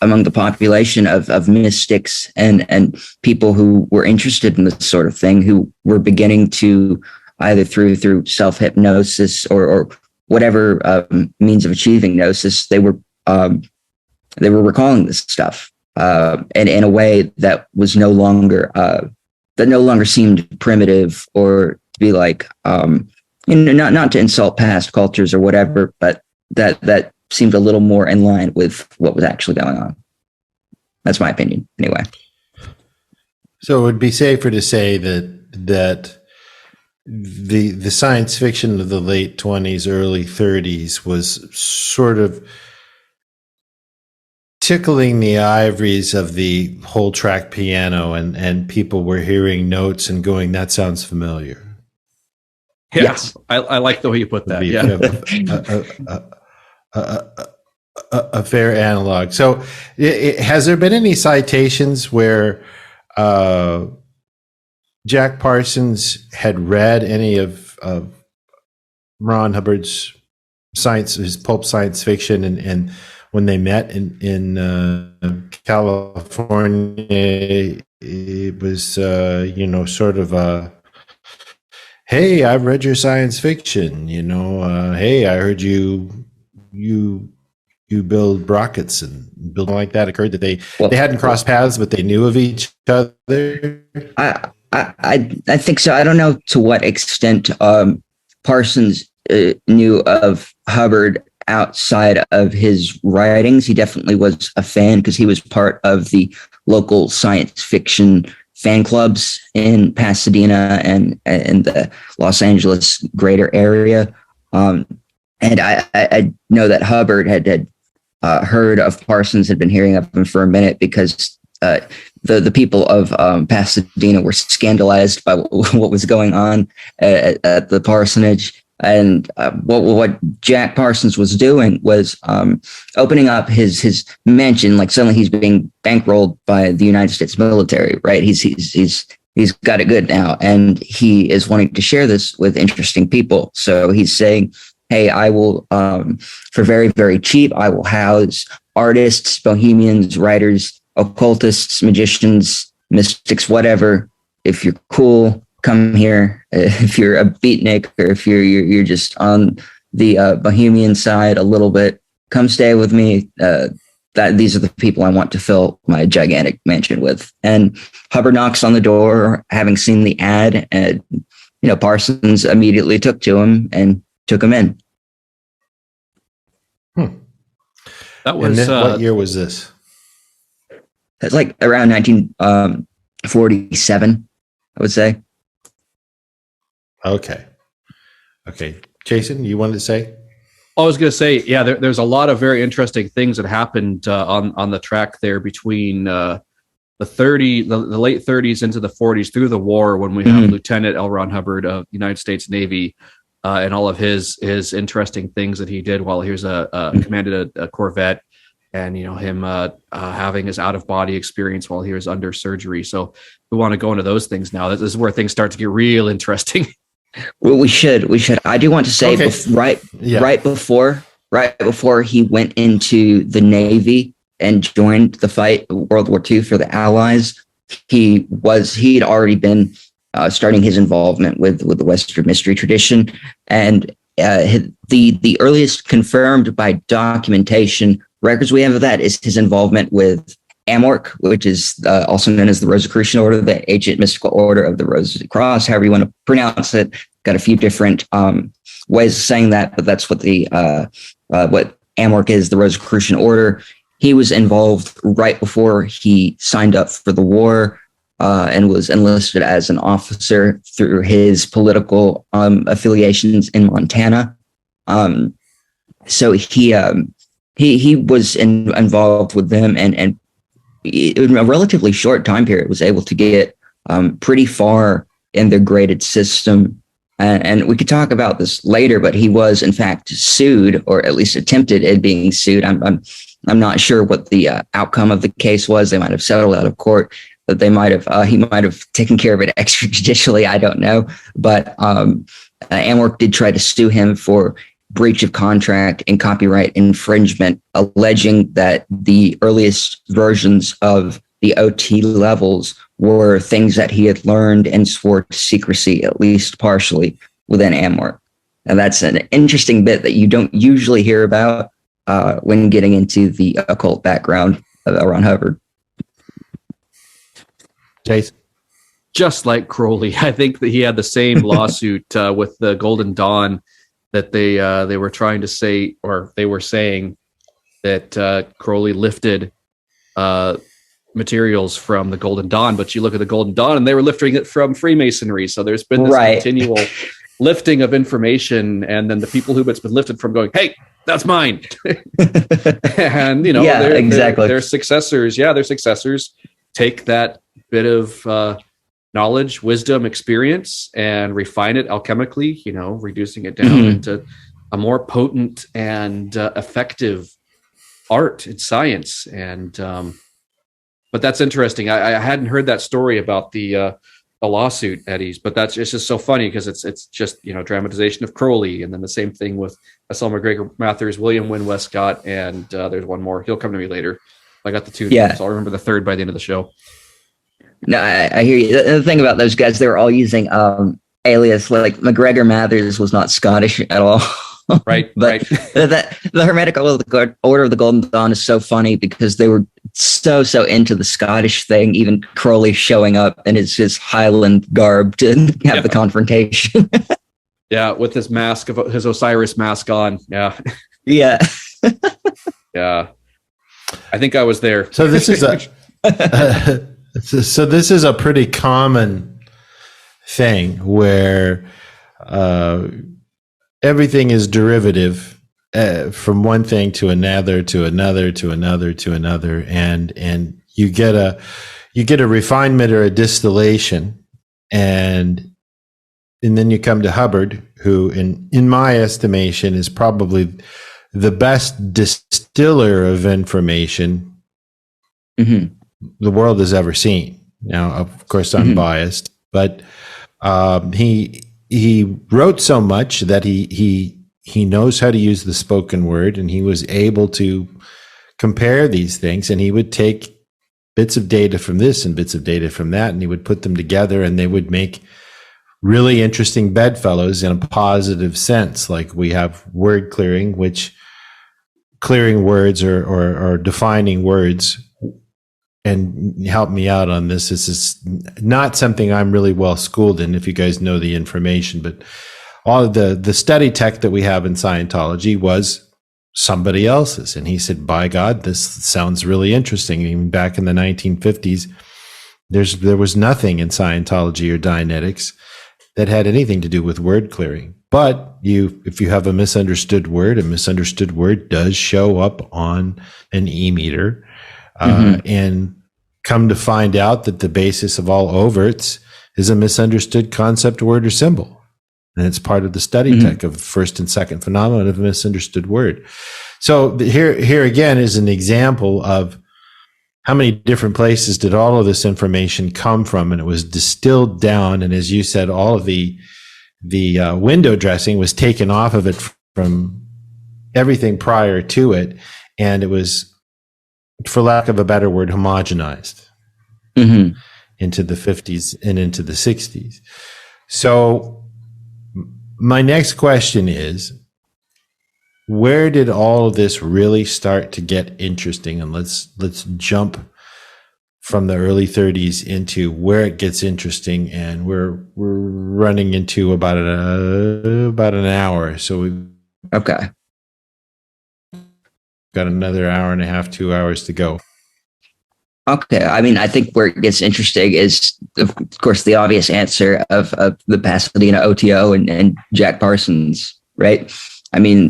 among the population of mystics and people who were interested in this sort of thing, who were beginning to, either through self-hypnosis or whatever means of achieving gnosis, they were recalling this stuff and in a way that was no longer seemed primitive, or to be like not to insult past cultures or whatever, but that seemed a little more in line with what was actually going on. That's my opinion, anyway. So it would be safer to say that the science fiction of the late 20s, early 30s was sort of tickling the ivories of the whole track piano, and people were hearing notes and going, "That sounds familiar." Yeah, Yes. I like the way you put that. Yeah. A fair analog. So, has there been any citations where Jack Parsons had read any of Ron Hubbard's his pulp science fiction, and when they met in California, it was sort of a, "Hey, I've read your science fiction. Hey, I heard you build rockets," and building like that occurred, that they hadn't crossed paths, but they knew of each other. I think so. I don't know to what extent Parsons knew of Hubbard outside of his writings. He definitely was a fan because he was part of the local science fiction fan clubs in Pasadena and the Los Angeles greater area. And I know that Hubbard had heard of Parsons, had been hearing of him for a minute because the people of Pasadena were scandalized by what was going on at the parsonage. And what Jack Parsons was doing was opening up his mansion. Like, suddenly he's being bankrolled by the United States military, right? He's got it good now, and he is wanting to share this with interesting people. So he's saying, "Hey, I will, for very, very cheap, I will house artists, bohemians, writers, occultists, magicians, mystics, whatever. If you're cool, come here. If you're a beatnik, or if you're just on the bohemian side a little bit, come stay with me. These are the people I want to fill my gigantic mansion with." And Hubbard knocks on the door, having seen the ad, and Parsons immediately took to him and took him in. That was what year was this? It's like around 1947, I would say. Okay. Jason, you wanted to say? I was going to say, yeah, there's a lot of very interesting things that happened on the track there between the late 30s into the 40s through the war, when we have Lieutenant L. Ron Hubbard of the United States Navy and all of his interesting things that he did while he was commanded a Corvette, and him having his out of body experience while he was under surgery. So we want to go into those things now. This is where things start to get real interesting. Well, we should. I do want to say, right before he went into the Navy and joined the fight, World War II, for the Allies, he'd already been starting his involvement with the Western mystery tradition, and the earliest confirmed by documentation records we have of that is his involvement with Amorc, which is also known as the Rosicrucian Order, the Ancient Mystical Order of the Rosy Cross, however you want to pronounce it. Got a few different ways of saying that, but that's what what Amorc is, the Rosicrucian Order. He was involved right before he signed up for the war and was enlisted as an officer through his political affiliations in Montana. So he was involved with them, and in a relatively short time period was able to get pretty far in their graded system. And we could talk about this later, but he was in fact sued, or at least attempted at being sued. I'm not sure what the outcome of the case was. They might have settled out of court, but he might have taken care of it extrajudicially. I don't know. But Amorc did try to sue him for breach of contract and copyright infringement, alleging that the earliest versions of the OT levels were things that he had learned and swore to secrecy, at least partially, within Amorc. And that's an interesting bit that you don't usually hear about when getting into the occult background of L. Ron Hubbard. Jason? Just like Crowley, I think that he had the same lawsuit with the Golden Dawn that they were trying to say, or they were saying that Crowley lifted materials from the Golden Dawn, but you look at the Golden Dawn and they were lifting it from Freemasonry. So there's been this continual lifting of information, and then the people who it's been lifted from going, hey, that's mine. And their successors, their successors take that bit of knowledge, wisdom, experience, and refine it alchemically, reducing it down into a more potent and effective art and science. And but that's interesting. I hadn't heard that story about the lawsuit, Eddie's, but it's just so funny because it's just dramatization of Crowley, and then the same thing with S.L. McGregor Mathers, William Wynne Westcott, and there's one more. He'll come to me later. I got the two, so I'll remember the third by the end of the show. No, I hear you. The thing about those guys, they were all using alias. Like McGregor Mathers was not Scottish at all. Right, but the Hermetic Order of the Golden Dawn is so funny because they were so into the Scottish thing. Even Crowley showing up in his Highland garb to have the confrontation. With his mask, his Osiris mask on. Yeah. Yeah. I think I was there. So this is this is a pretty common thing where everything is derivative from one thing to another, to another, to another, to another, and you get a refinement or a distillation, and then you come to Hubbard, who, in my estimation, is probably the best distiller of information the world has ever seen. Now, of course, I'm biased, but he wrote so much that he knows how to use the spoken word, and he was able to compare these things, and he would take bits of data from this and bits of data from that, and he would put them together, and they would make really interesting bedfellows in a positive sense. Like we have word clearing, which clearing words or defining words. And help me out on this. This is not something I'm really well schooled in, if you guys know the information, but all of the study tech that we have in Scientology was somebody else's. And he said, by God, this sounds really interesting. Even back in the 1950s, there was nothing in Scientology or Dianetics that had anything to do with word clearing. But if you have a misunderstood word does show up on an e-meter. And come to find out that the basis of all overts is a misunderstood concept, word, or symbol. And it's part of the study tech of first and second phenomenon of a misunderstood word. So here again is an example of how many different places did all of this information come from, and it was distilled down. And as you said, all of the window dressing was taken off of it from everything prior to it, and it was, for lack of a better word, homogenized into the 50s and into the 60s. So my next question is, where did all of this really start to get interesting? And let's jump from the early 30s into where it gets interesting. And we're running into about an hour. So we've got another hour and a half, 2 hours to go. Okay. I mean, I think where it gets interesting is, of course, the obvious answer of the Pasadena OTO and Jack Parsons, right? I mean,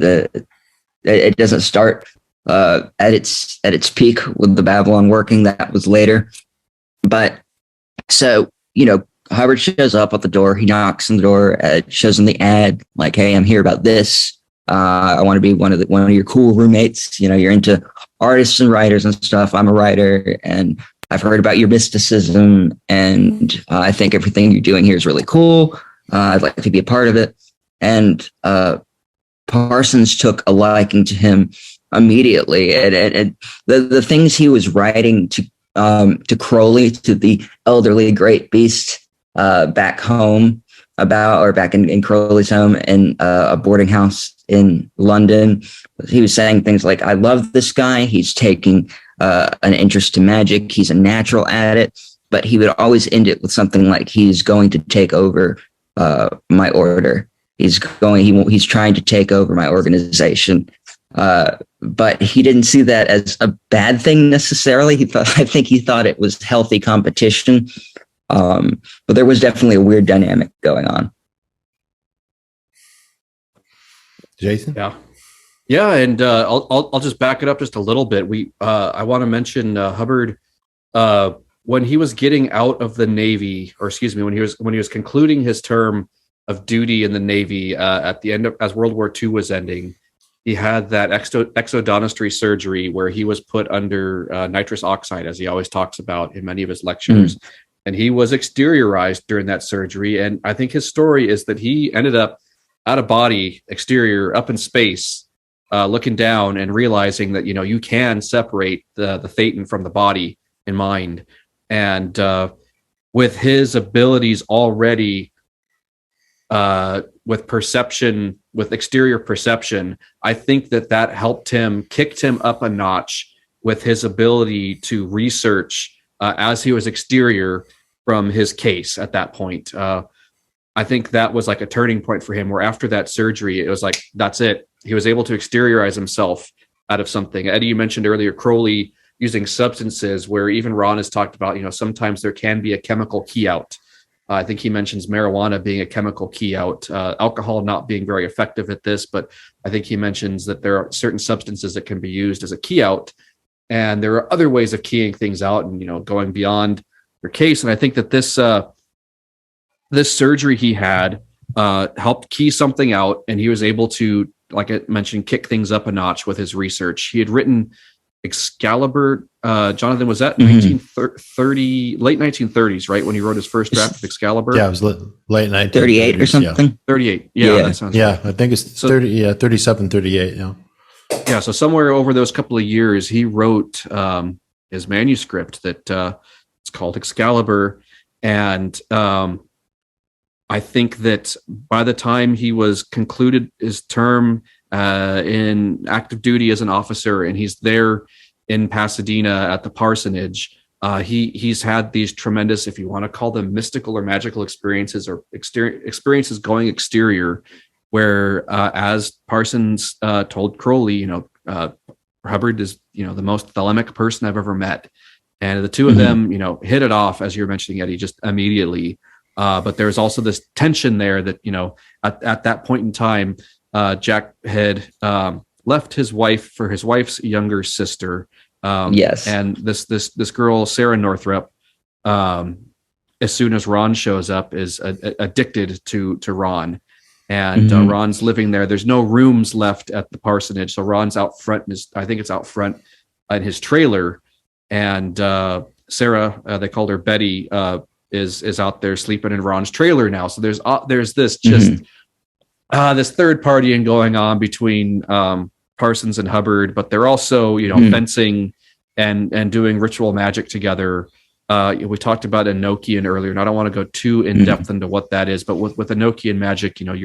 it doesn't start at its peak with the Babylon working. That was later. But so, Hubbard shows up at the door. He knocks on the door, shows him the ad, like, hey, I'm here about this. I want to be one of your cool roommates. You're into artists and writers and stuff. I'm a writer, and I've heard about your mysticism, and I think everything you're doing here is really cool. I'd like to be a part of it. And Parsons took a liking to him immediately, and the things he was writing to Crowley, to the elderly great beast back home back in Crowley's home in a boarding house in London. He was saying things like, I love this guy. He's taking an interest to magic. He's a natural at it. But he would always end it with something like, he's going to take over my order. he's trying to take over my organization. But he didn't see that as a bad thing necessarily. I think he thought it was healthy competition. But there was definitely a weird dynamic going on. Jason? Yeah, and I'll just back it up just a little bit. I want to mention Hubbard when he was getting out of the Navy, or excuse me, when he was concluding his term of duty in the Navy at the end of, as World War II was ending. He had that exodontistry surgery where he was put under nitrous oxide, as he always talks about in many of his lectures. And he was exteriorized during that surgery. And I think his story is that he ended up out of body, exterior, up in space, looking down and realizing that, you can separate the thetan from the body and mind. And with his abilities already, with perception, with exterior perception, I think that helped him, kicked him up a notch with his ability to research as he was exterior from his case at that point. I think that was like a turning point for him, where after that surgery, it was like, that's it. He was able to exteriorize himself out of something. Eddie, you mentioned earlier, Crowley using substances, where even Ron has talked about, sometimes there can be a chemical key out. I think he mentions marijuana being a chemical key out, alcohol not being very effective at this, but I think he mentions that there are certain substances that can be used as a key out. And there are other ways of keying things out and, going beyond your case. And I think that this surgery he had helped key something out, and he was able to, like I mentioned, kick things up a notch with his research. He had written Excalibur. Jonathan, was that 1930, late 1930s, right, when he wrote his first draft of Excalibur? Yeah, it was late 1938 or something. Yeah. 38. Yeah, that sounds right. I think it's 37, 38. Yeah, so somewhere over those couple of years, he wrote his manuscript that it's called Excalibur, and I think that by the time he was concluded his term in active duty as an officer, and he's there in Pasadena at the parsonage, he's had these tremendous, if you want to call them mystical or magical experiences, or experiences going exterior, where as Parsons told Crowley, Hubbard is the most thelemic person I've ever met, and the two of them hit it off, as you're mentioning, Eddie, just immediately. But there's also this tension there that at that point in time, Jack had left his wife for his wife's younger sister. Yes. And this girl, Sarah Northrup, as soon as Ron shows up, is addicted to Ron. And Ron's living there. There's no rooms left at the parsonage. So Ron's out front. I think it's out front in his trailer. And Sarah, they called her Betty, is out there sleeping in Ron's trailer now. So there's this just this third partying going on between Parsons and Hubbard, but they're also fencing and doing ritual magic together. We talked about Enochian earlier, and I don't want to go too in depth into what that is, but with Enochian magic, you're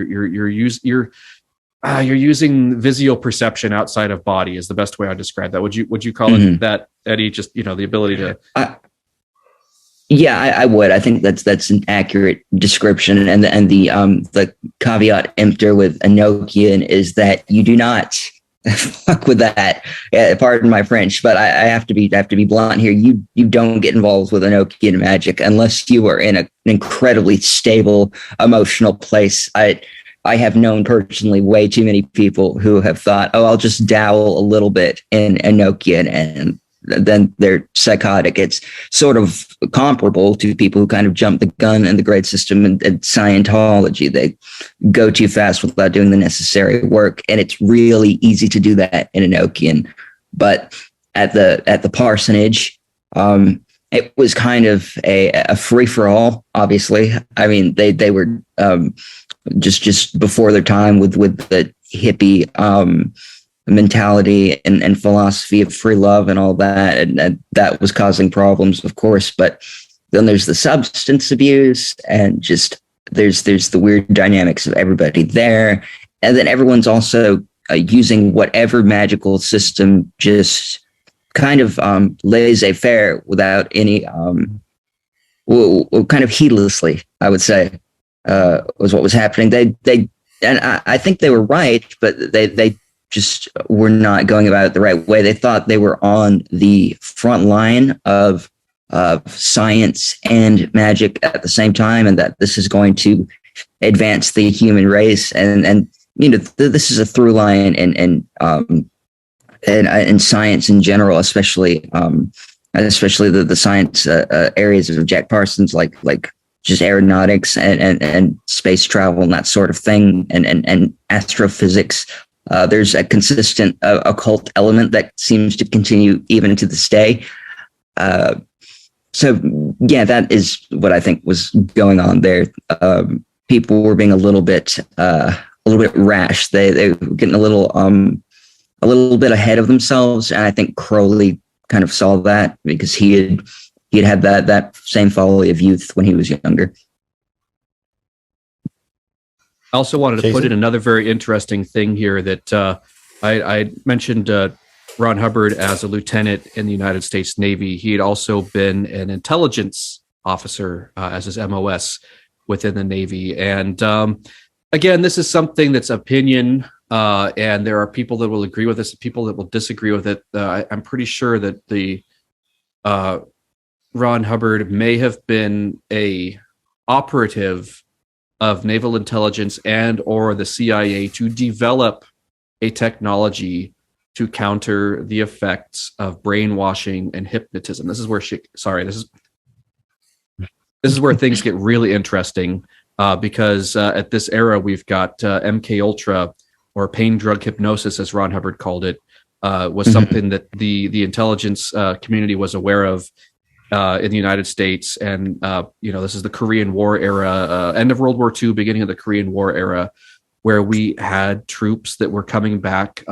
using visual perception outside of body is the best way I describe that. Would you call it that, Eddie? Just the ability to. Yeah, I would. I think that's an accurate description, and the caveat emptor with Enochian is that you do not fuck with that. Pardon my French, but I have to be blunt here. You don't get involved with Enochian magic unless you are in an incredibly stable emotional place. I have known personally way too many people who have thought, oh, I'll just dabble a little bit in Enochian, and then they're psychotic. It's sort of comparable to people who kind of jump the gun in the grade system and Scientology. They go too fast without doing the necessary work, and it's really easy to do that in Enochian. But at the parsonage, it was kind of a free for all. Obviously, I mean they were just before their time with the hippie mentality and philosophy of free love and all that, and that was causing problems, of course. But then there's the substance abuse, and just there's the weird dynamics of everybody there, and then everyone's also using whatever magical system just kind of laissez-faire without any kind of heedlessly, I would say, was what was happening. They and I think they were right, but they just were not going about it the right way. They thought they were on the front line of science and magic at the same time, and that this is going to advance the human race. And this is a through line in science in general, especially the science areas of Jack Parsons, like just aeronautics and space travel and that sort of thing, and astrophysics. There's a consistent occult element that seems to continue even to this day. So yeah, that is what I think was going on there. People were being a little bit rash. They were getting a little bit ahead of themselves, and I think Crowley kind of saw that because he had that same folly of youth when he was younger. I also wanted to put in another very interesting thing here that I mentioned Ron Hubbard as a lieutenant in the United States Navy. He had also been an intelligence officer as his MOS within the Navy. And again, this is something that's opinion, and there are people that will agree with this, people that will disagree with it. I'm pretty sure that the Ron Hubbard may have been a operative of naval intelligence and or the CIA to develop a technology to counter the effects of brainwashing and hypnotism. This is where this is where things get really interesting, because at this era we've got MK Ultra, or pain drug hypnosis, as Ron Hubbard called it, was something that the intelligence community was aware of in the United States. And this is the Korean War era, end of World War II, beginning of the Korean War era, where we had troops that were coming back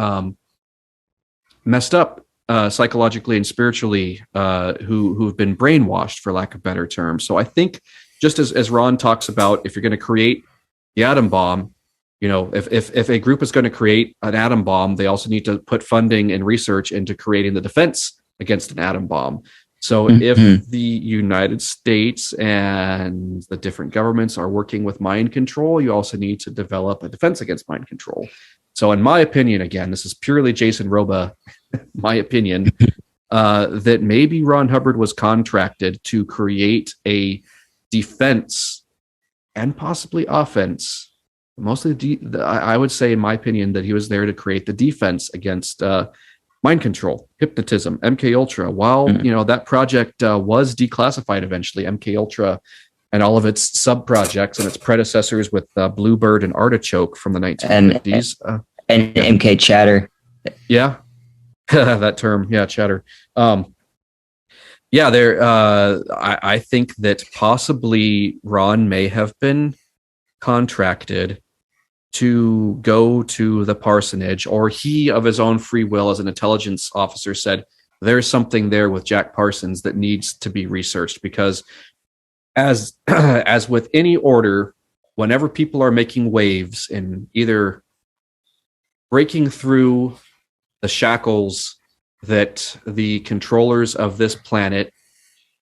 messed up psychologically and spiritually, who've been brainwashed, for lack of better terms. So I think, just as Ron talks about, if you're going to create the atom bomb, if a group is going to create an atom bomb, they also need to put funding and research into creating the defense against an atom bomb. So if the United States and the different governments are working with mind control, you also need to develop a defense against mind control. So in my opinion, again, this is purely Jason Robba, my opinion, that maybe Ron Hubbard was contracted to create a defense and possibly offense. Mostly, I would say, in my opinion, that he was there to create the defense against mind control, hypnotism, MK Ultra. While that project was declassified eventually, MK Ultra and all of its sub projects and its predecessors with Bluebird and Artichoke from the 1950s, and MK Chatter. Yeah, that term. Yeah, Chatter. I think that possibly Ron may have been contracted to go to the parsonage, or he of his own free will as an intelligence officer said, there's something there with Jack Parsons that needs to be researched. Because as with any order, whenever people are making waves in either breaking through the shackles that the controllers of this planet,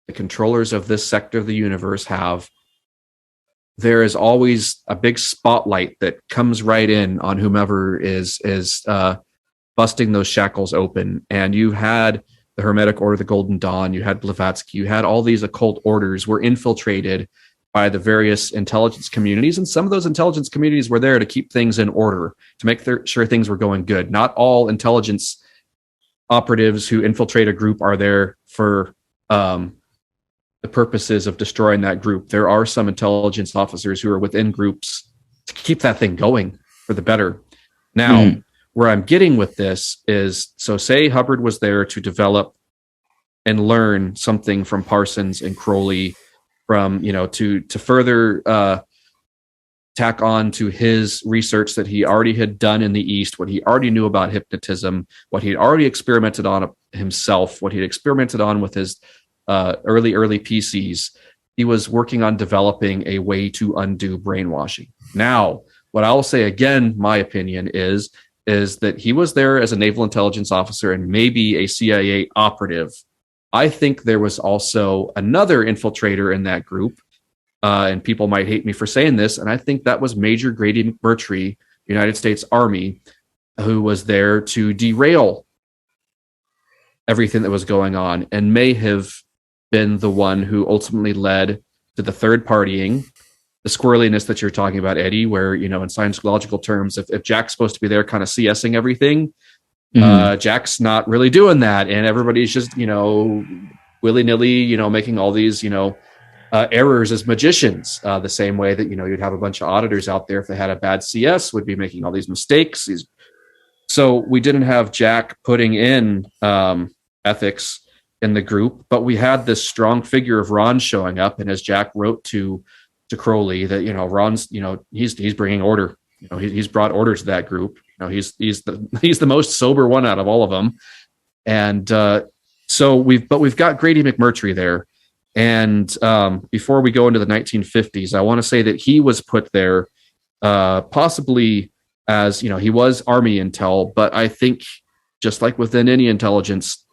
the controllers of this sector of the universe have, there is always a big spotlight that comes right in on whomever is busting those shackles open. And you had the Hermetic Order, the Golden Dawn, you had Blavatsky, you had all these occult orders were infiltrated by the various intelligence communities. And some of those intelligence communities were there to keep things in order, to make sure things were going good. Not all intelligence operatives who infiltrate a group are there for the purposes of destroying that group. There are some intelligence officers who are within groups to keep that thing going for the better. Now, where I'm getting with this is, so say Hubbard was there to develop and learn something from Parsons and Crowley, from, to further tack on to his research that he already had done in the East, what he already knew about hypnotism, what he'd already experimented on himself, what he'd experimented on with his early PCs. He was working on developing a way to undo brainwashing. Now, what I'll say again, my opinion is that he was there as a naval intelligence officer and maybe a CIA operative. I think there was also another infiltrator in that group and people might hate me for saying this, and I think that was Major Grady McMurtry, United States Army, who was there to derail everything that was going on and may have been the one who ultimately led to the third partying, the squirreliness that you're talking about, Eddie, where, in Scientological terms, if Jack's supposed to be there kind of CSing everything, Jack's not really doing that. And everybody's just, willy-nilly, making all these, errors as magicians, the same way that, you'd have a bunch of auditors out there, if they had a bad CS, would be making all these mistakes. So we didn't have Jack putting in ethics in the group, but we had this strong figure of Ron showing up. And as Jack wrote to Crowley, that, Ron's, he's bringing order. He's brought order to that group. He's the most sober one out of all of them. And so we've got Grady McMurtry there. And before we go into the 1950s, I want to say that he was put there possibly as, he was Army intel, but I think just like within any intelligence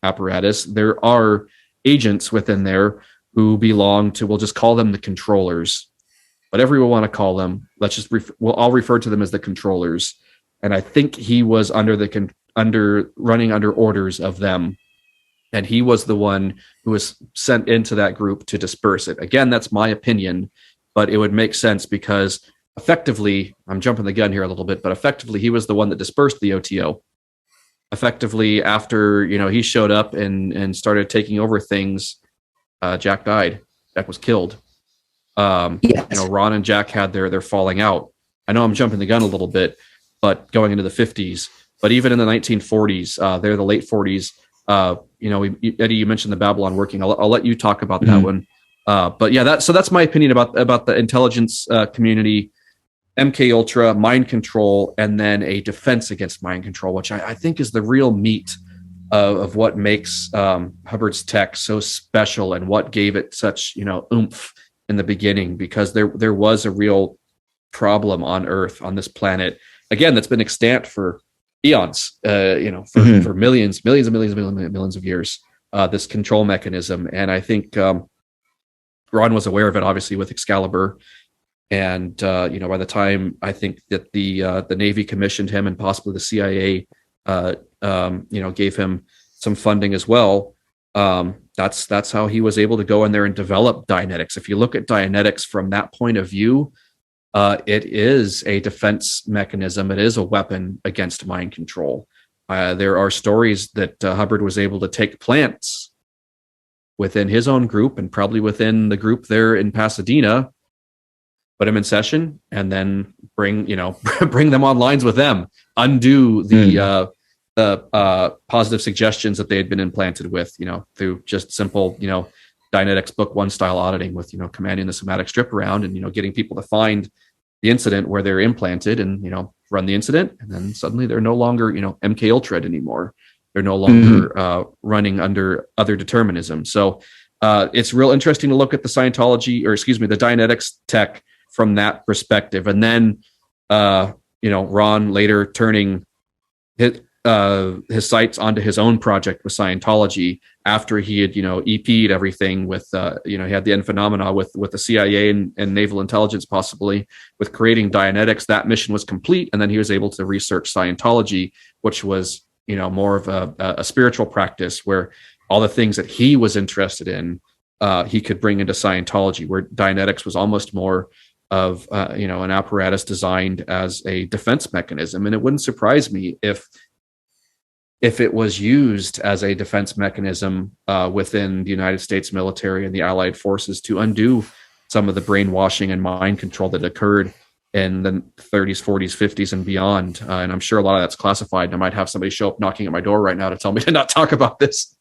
apparatus, there are agents within there who belong to, we'll just call them the controllers, whatever we want to call them. I'll refer to them as the controllers. And I think he was running under orders of them. And he was the one who was sent into that group to disperse it. Again, that's my opinion, but it would make sense because effectively, I'm jumping the gun here a little bit, but effectively he was the one that dispersed the OTO. Effectively, after, he showed up and started taking over things, Jack died. Jack was killed. Yes. Ron and Jack had their falling out. I know I'm jumping the gun a little bit, but going into the 50s, but even in the 1940s, they're the late 40s. Eddie, you mentioned the Babylon working. I'll let you talk about that one. But yeah, that's my opinion about the intelligence community, MK Ultra, mind control, and then a defense against mind control, which I think is the real meat of what makes Hubbard's tech so special and what gave it such oomph in the beginning, because there was a real problem on Earth, on this planet, again, that's been extant for eons, for millions of years, this control mechanism. And I think Ron was aware of it, obviously, with Excalibur. And, by the time I think that the Navy commissioned him, and possibly the CIA, gave him some funding as well. That's how he was able to go in there and develop Dianetics. If you look at Dianetics from that point of view, it is a defense mechanism. It is a weapon against mind control. There are stories that Hubbard was able to take plants within his own group and probably within the group there in Pasadena, put them in session, and then bring them on lines with them, undo the positive suggestions that they had been implanted with, through just simple, Dianetics Book 1 style auditing with, commanding the somatic strip around and, getting people to find the incident where they're implanted and, run the incident. And then suddenly they're no longer, MK Ultra anymore. They're no longer running under other determinism. So it's real interesting to look at the the Dianetics tech from that perspective. And then, Ron later turning his sights onto his own project with Scientology after he had, EP'd everything with, he had the end phenomena with the CIA and naval intelligence, possibly with creating Dianetics. That mission was complete. And then he was able to research Scientology, which was, more of a spiritual practice where all the things that he was interested in, he could bring into Scientology, where Dianetics was almost more of, an apparatus designed as a defense mechanism. And it wouldn't surprise me if it was used as a defense mechanism within the United States military and the Allied forces to undo some of the brainwashing and mind control that occurred in the 30s, 40s, 50s, and beyond. And I'm sure a lot of that's classified. And I might have somebody show up knocking at my door right now to tell me to not talk about this.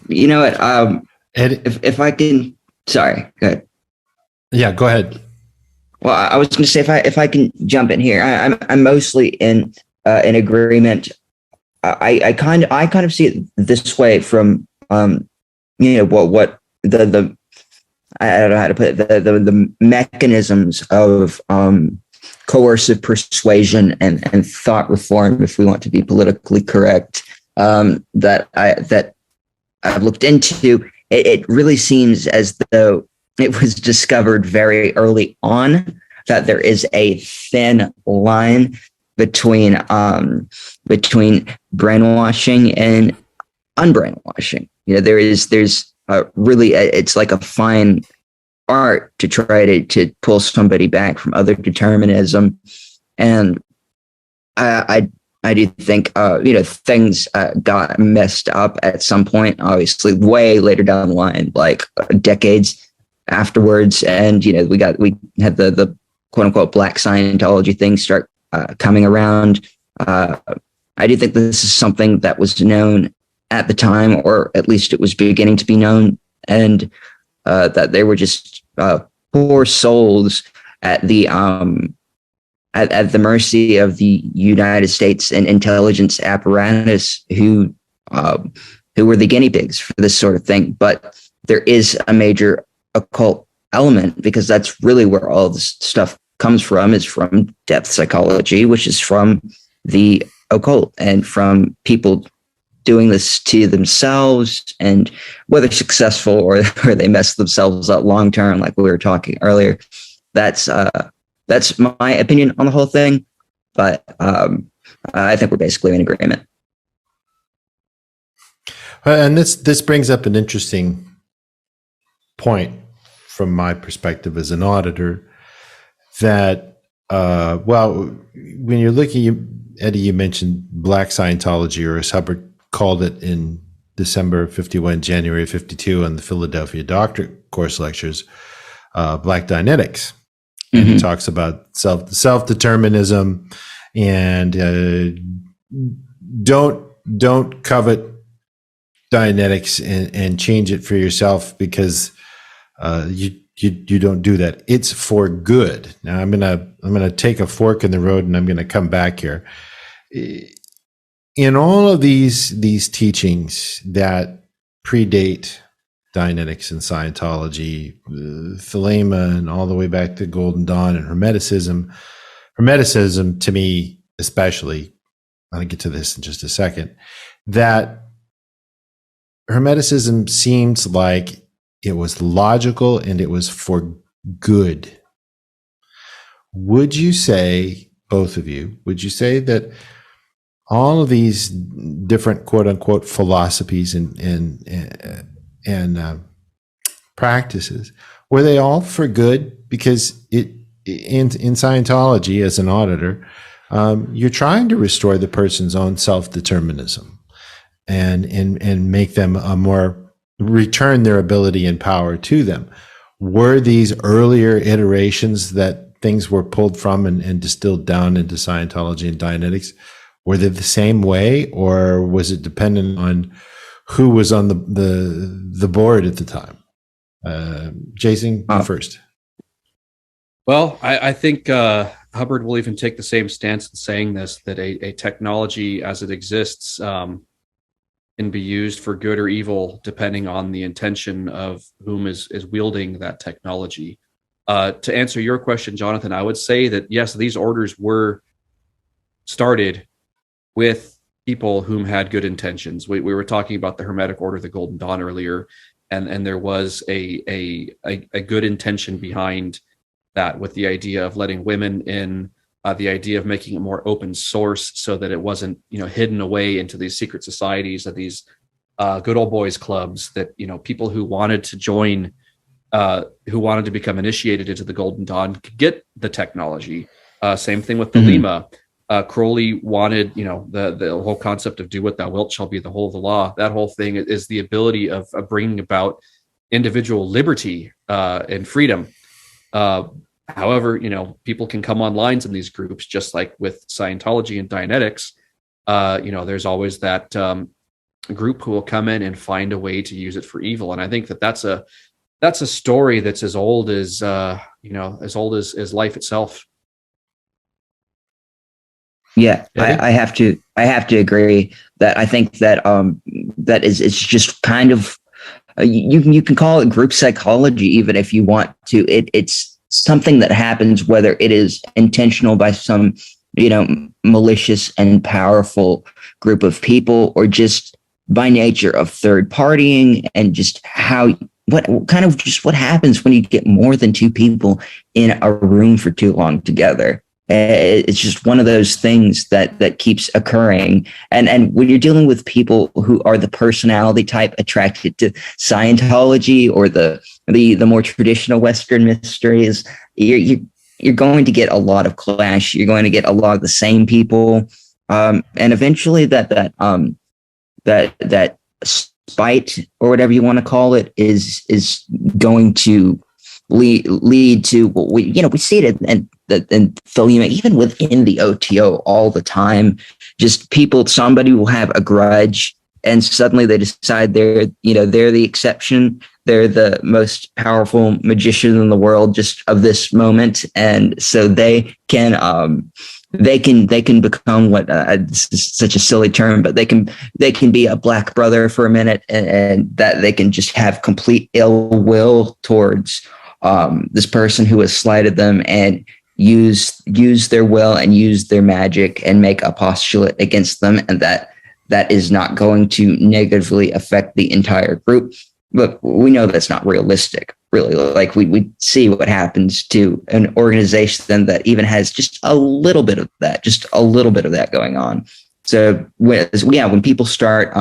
You know what? If I can, sorry, go ahead. Yeah, go ahead. Well, I was going to say, if I can jump in here, I'm mostly in agreement. I kind of see it this way from what the I don't know how to put it, the mechanisms of coercive persuasion and thought reform, if we want to be politically correct, that I've looked into, it really seems as though it was discovered very early on that there is a thin line between brainwashing and unbrainwashing. There's really it's like a fine art to try to pull somebody back from other determinism, and I do think things got messed up at some point, obviously way later down the line, like decades afterwards, and we had the quote unquote Black Scientology thing start coming around. I do think this is something that was known at the time, or at least it was beginning to be known, and that they were just poor souls at the mercy of the United States and intelligence apparatus who were the guinea pigs for this sort of thing. But there is a major occult element, because that's really where all this stuff comes from, is from depth psychology, which is from the occult and from people doing this to themselves, and whether successful or they mess themselves up long term, like we were talking earlier. That's my opinion on the whole thing, but I think we're basically in agreement. And this brings up an interesting point from my perspective as an auditor, that when you're looking, Eddie, you mentioned Black Scientology, or as Hubbard called it in December of 51, January of 52 on the Philadelphia Doctorate Course Lectures, Black Dianetics. And he talks about self-determinism, and don't covet Dianetics and change it for yourself, because you don't do that. It's for good. Now I'm gonna take a fork in the road, and I'm gonna come back here. In all of these teachings that predate Dianetics and Scientology, Thelema, and all the way back to Golden Dawn and Hermeticism. Hermeticism, to me especially, I'll get to this in just a second, that Hermeticism seems like it was logical and it was for good. Would you say, both of you, would you say that all of these different quote unquote philosophies and practices, were they all for good? Because in Scientology, as an auditor, you're trying to restore the person's own self-determinism and make them return their ability and power to them. Were these earlier iterations that things were pulled from and distilled down into Scientology and Dianetics, were they the same way, or was it dependent on who was on the board at the time? Jason, you first. Well, I think Hubbard will even take the same stance in saying this, that a technology as it exists can be used for good or evil, depending on the intention of whom is wielding that technology. To answer your question, Jonathan, I would say that, yes, these orders were started with people whom had good intentions. We were talking about the Hermetic Order, the Golden Dawn, earlier, and there was a good intention behind that, with the idea of letting women in, the idea of making it more open source so that it wasn't hidden away into these secret societies, of these good old boys clubs, that people who wanted to join, who wanted to become initiated into the Golden Dawn could get the technology. Same thing with the Lima. Crowley wanted, the whole concept of do what thou wilt shall be the whole of the law. That whole thing is the ability of bringing about individual liberty and freedom. However, people can come on lines in these groups, just like with Scientology and Dianetics. There's always that group who will come in and find a way to use it for evil. And I think that's a story that's as old as life itself. Yeah, I have to agree that I think that that is, it's just kind of, you can call it group psychology even if you want to. It's something that happens, whether it is intentional by some malicious and powerful group of people, or just by nature of third partying and just what happens when you get more than two people in a room for too long together. It's just one of those things that keeps occurring. And when you're dealing with people who are the personality type attracted to Scientology or the more traditional Western mysteries, you're going to get a lot of clash. You're going to get a lot of the same people. And eventually that spite or whatever you want to call it is going to lead to what we see it in Thelema, even within the OTO all the time. Just somebody will have a grudge and suddenly they decide they're the exception. They're the most powerful magician in the world just of this moment. And so they can become what this is such a silly term, but they can be a black brother for a minute, and that they can just have complete ill will towards this person who has slighted them, and use their will and use their magic and make a postulate against them, and that is not going to negatively affect the entire group. But we know that's not realistic, really. Like we see what happens to an organization that even has just a little bit of that going on. So when people start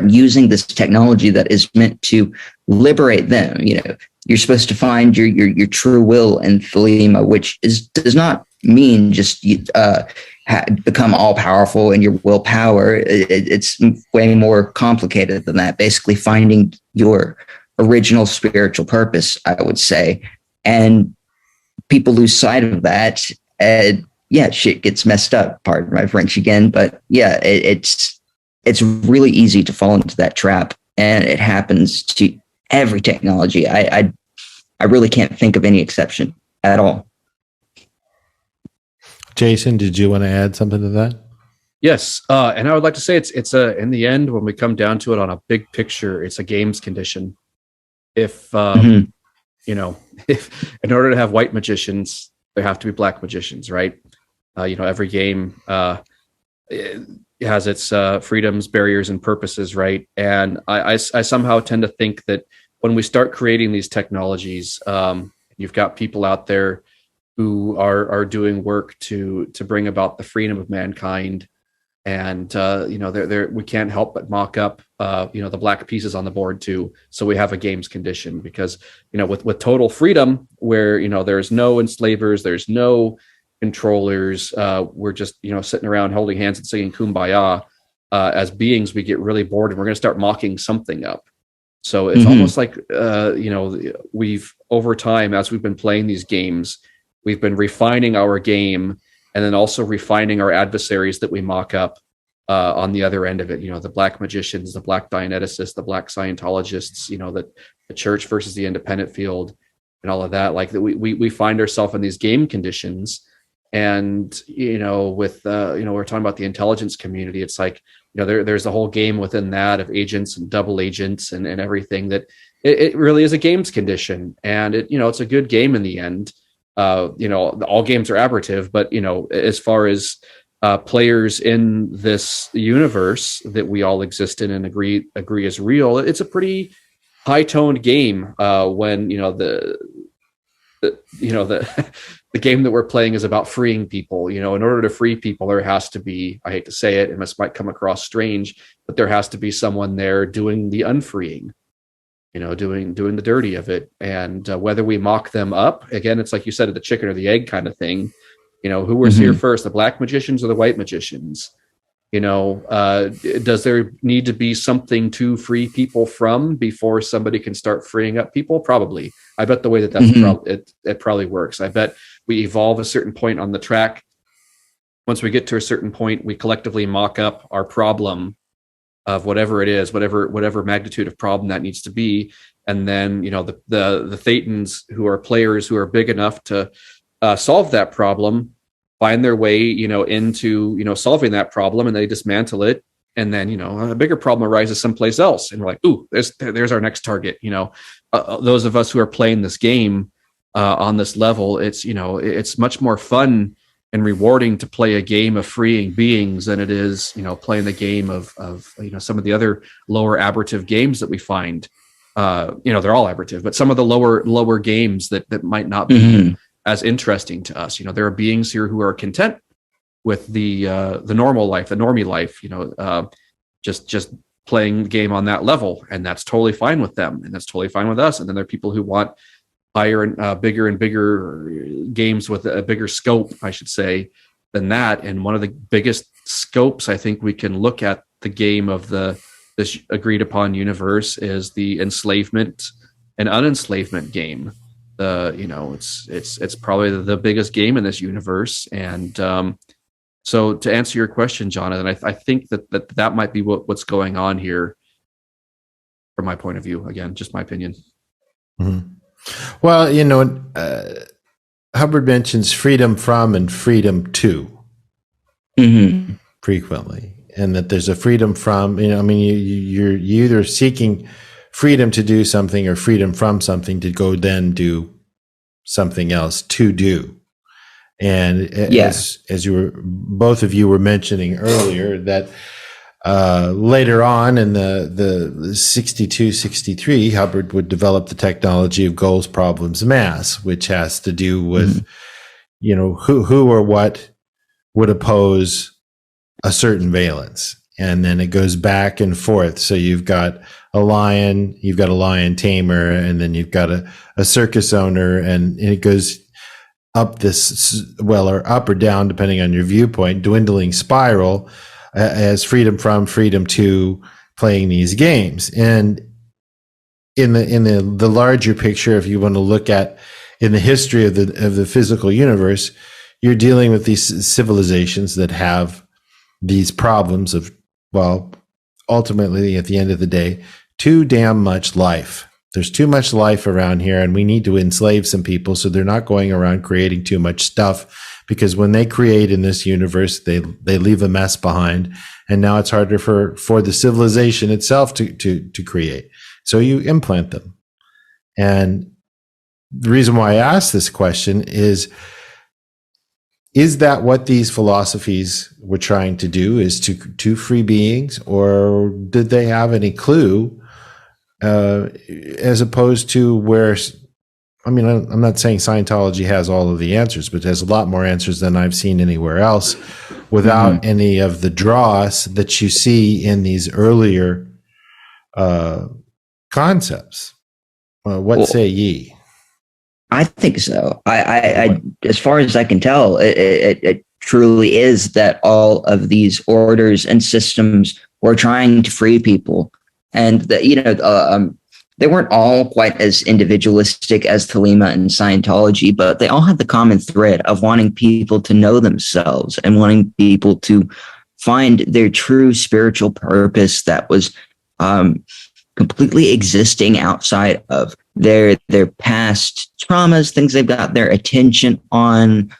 using this technology that is meant to liberate them, you're supposed to find your true will in Thelema, which does not mean just become all powerful in your willpower. It's way more complicated than that. Basically, finding your original spiritual purpose, I would say, and people lose sight of that. Shit gets messed up. Pardon my French again, but yeah, it's really easy to fall into that trap, and it happens to every technology. I really can't think of any exception at all. Jason, did you want to add something to that? Yes, and I would like to say it's in the end, when we come down to it on a big picture, it's a games condition. If if in order to have white magicians, there have to be black magicians, right? Every game it has its freedoms, barriers, and purposes, right? And I somehow tend to think that when we start creating these technologies, you've got people out there who are doing work to bring about the freedom of mankind, and we can't help but mock up the black pieces on the board too. So we have a games condition, because with total freedom, where there's no enslavers, there's no controllers, we're just sitting around holding hands and singing Kumbaya. As beings, we get really bored, and we're going to start mocking something up. So it's almost like we've, over time, as we've been playing these games, we've been refining our game, and then also refining our adversaries that we mock up on the other end of it. The black magicians, the black Dianeticists, the black Scientologists, the church versus the independent field, and all of that. Like that, we find ourselves in these game conditions. And with we're talking about the intelligence community. It's like there's a whole game within that of agents and double agents and everything, that it really is a games condition, and it's a good game in the end. All games are aberrative, but as far as players in this universe that we all exist in and agree is real, it's a pretty high-toned game. When the game that we're playing is about freeing people. In order to free people, there has to be, I hate to say it, and this might come across strange, but there has to be someone there doing the unfreeing, doing the dirty of it. And whether we mock them up, again, it's like you said, the chicken or the egg kind of thing. Who was here first, the black magicians or the white magicians? Does there need to be something to free people from before somebody can start freeing up people? Probably. I bet the way it probably works. I bet we evolve a certain point on the track. Once we get to a certain point, we collectively mock up our problem of whatever it is, whatever magnitude of problem that needs to be. And then, the Thetans, who are players who are big enough to solve that problem, find their way, into, solving that problem, and they dismantle it. And then, a bigger problem arises someplace else. And we're like, ooh, there's our next target. Those of us who are playing this game on this level, it's much more fun and rewarding to play a game of freeing beings than it is, playing the game of some of the other lower aberrative games that we find. They're all aberrative, but some of the lower games that might not be as interesting to us. There are beings here who are content with the normal life, the normie life. Just playing the game on that level, and that's totally fine with them, and that's totally fine with us. And then there are people who want higher and bigger games with a bigger scope, I should say, than that. And one of the biggest scopes I think we can look at the game of this agreed upon universe is the enslavement and unenslavement game. It's probably the biggest game in this universe. And so to answer your question, Jonathan, I think that might be what's going on here from my point of view. Again, just my opinion. Mm-hmm. Well, Hubbard mentions freedom from and freedom to frequently, and that there's a freedom from, you're either seeking freedom to do something or freedom from something to go then do something else to do. And as both of you were mentioning earlier, that later on in the 62, 63, Hubbard would develop the technology of goals, problems, mass, which has to do with, who or what would oppose a certain valence. And then it goes back and forth. So you've got a lion tamer, and then you've got a circus owner, and it goes up or up or down, depending on your viewpoint, dwindling spiral as freedom from, freedom to playing these games. And in the larger picture, if you want to look at in the history of the physical universe, you're dealing with these civilizations that have these problems of, ultimately at the end of the day, too damn much life. There's too much life around here, and we need to enslave some people so they're not going around creating too much stuff, because when they create in this universe, they leave a mess behind, and now it's harder for the civilization itself to create. So you implant them. And the reason why I ask this question is that what these philosophies were trying to do, is to free beings, or did they have any clue? As opposed to where, I'm not saying Scientology has all of the answers, but has a lot more answers than I've seen anywhere else, without any of the dross that you see in these earlier concepts. What say ye? I think so. I as far as I can tell, it truly is that all of these orders and systems were trying to free people. And they weren't all quite as individualistic as Thelema and Scientology, but they all had the common thread of wanting people to know themselves and wanting people to find their true spiritual purpose that was completely existing outside of their past traumas, things they've got their attention on,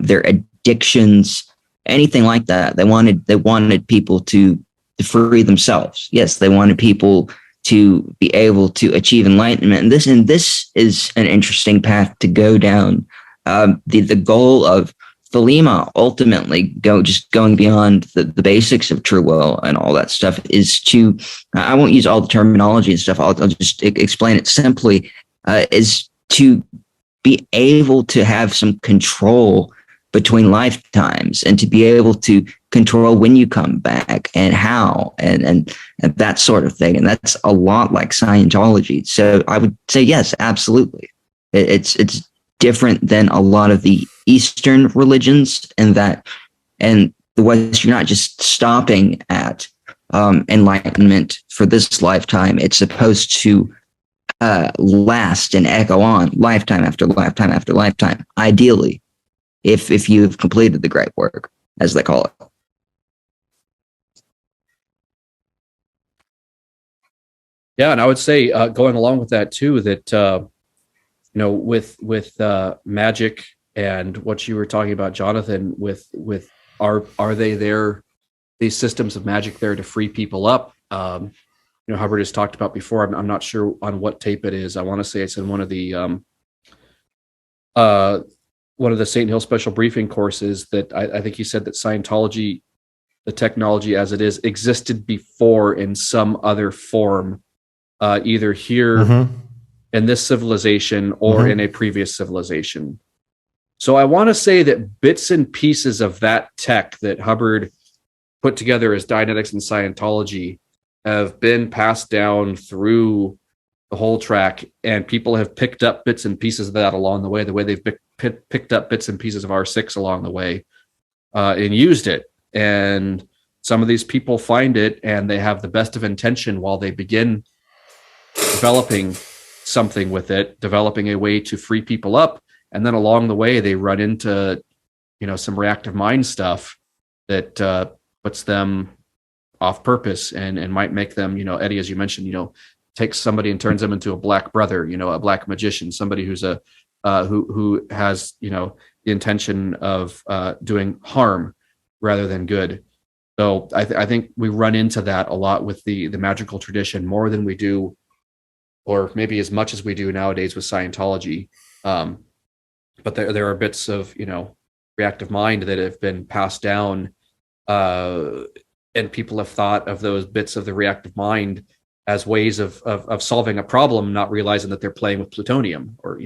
their addictions, anything like that. They wanted people to free themselves. Yes, they wanted people to be able to achieve enlightenment. And this is an interesting path to go down. The goal of Thelema, ultimately going beyond the basics of true will and all that stuff, is to, I won't use all the terminology and stuff, I'll just explain it simply, is to be able to have some control between lifetimes, and to be able to control when you come back and how and that sort of thing. And that's a lot like Scientology. So I would say, yes, absolutely. It's different than a lot of the Eastern religions, and the West, you're not just stopping at enlightenment for this lifetime. It's supposed to last and echo on lifetime after lifetime after lifetime, ideally, if you've completed the great work, as they call it. Yeah, and I would say, going along with that too, that with magic and what you were talking about, Jonathan, with are they there? These systems of magic there to free people up? Hubbard has talked about before. I'm not sure on what tape it is. I want to say it's in one of the one of the St. Hill special briefing courses that I think he said that Scientology, the technology as it is, existed before in some other form, either here in this civilization or in a previous civilization. So I want to say that bits and pieces of that tech that Hubbard put together as Dianetics and Scientology have been passed down through the whole track, and people have picked up bits and pieces of that along the way they've picked up bits and pieces of R6 along the way, and used it. And some of these people find it and they have the best of intention while they begin developing something with it, developing a way to free people up. And then along the way, they run into, some reactive mind stuff that puts them off purpose and might make them, Eddie, as you mentioned, takes somebody and turns them into a black brother, a black magician, somebody who's who has, the intention of doing harm rather than good. So I think we run into that a lot with the magical tradition, more than we do, or maybe as much as we do nowadays with Scientology. But there are bits of, reactive mind that have been passed down, and people have thought of those bits of the reactive mind as ways of solving a problem, not realizing that they're playing with plutonium or.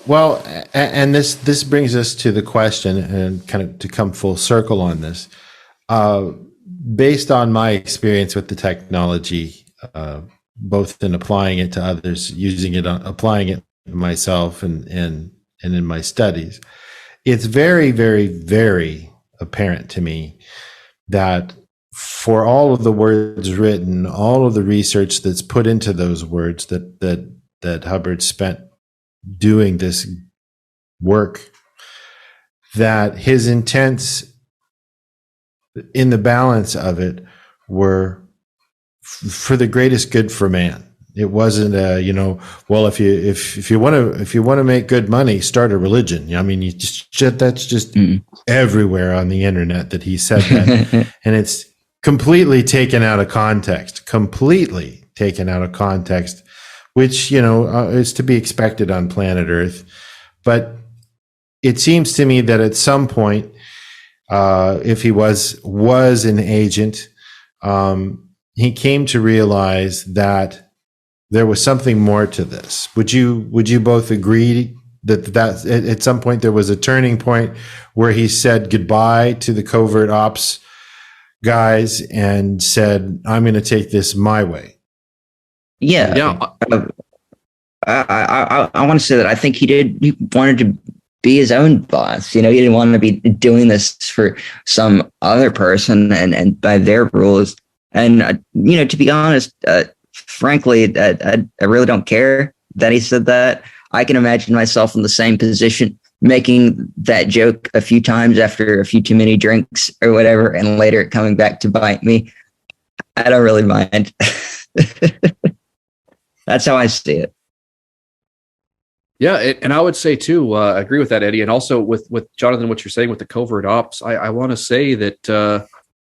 Well, and this brings us to the question, and kind of to come full circle on this. Based on my experience with the technology, both in applying it to others, using it, applying it myself, and in my studies, it's very, very, very apparent to me that for all of the words written, all of the research that's put into those words that Hubbard spent doing this work, that his intents in the balance of it were for the greatest good for man. It wasn't well, if you want to make good money, start a religion. I mean, that's just everywhere on the internet that he said that. And it's completely taken out of context, which, is to be expected on planet Earth. But it seems to me that at some point, if he was an agent, he came to realize that there was something more to this. Would you both agree that at some point there was a turning point where he said goodbye to the covert ops guys and said, "I'm going to take this my way"? Yeah. I want to say that I think he wanted to be his own boss. He didn't want to be doing this for some other person and by their rules. And, to be honest, frankly, I really don't care that he said that. I can imagine myself in the same position, making that joke a few times after a few too many drinks or whatever, and later it coming back to bite me. I don't really mind. That's how I see it. Yeah, and I would say too, I agree with that, Eddie, and also with Jonathan, what you're saying with the covert ops. I want to say that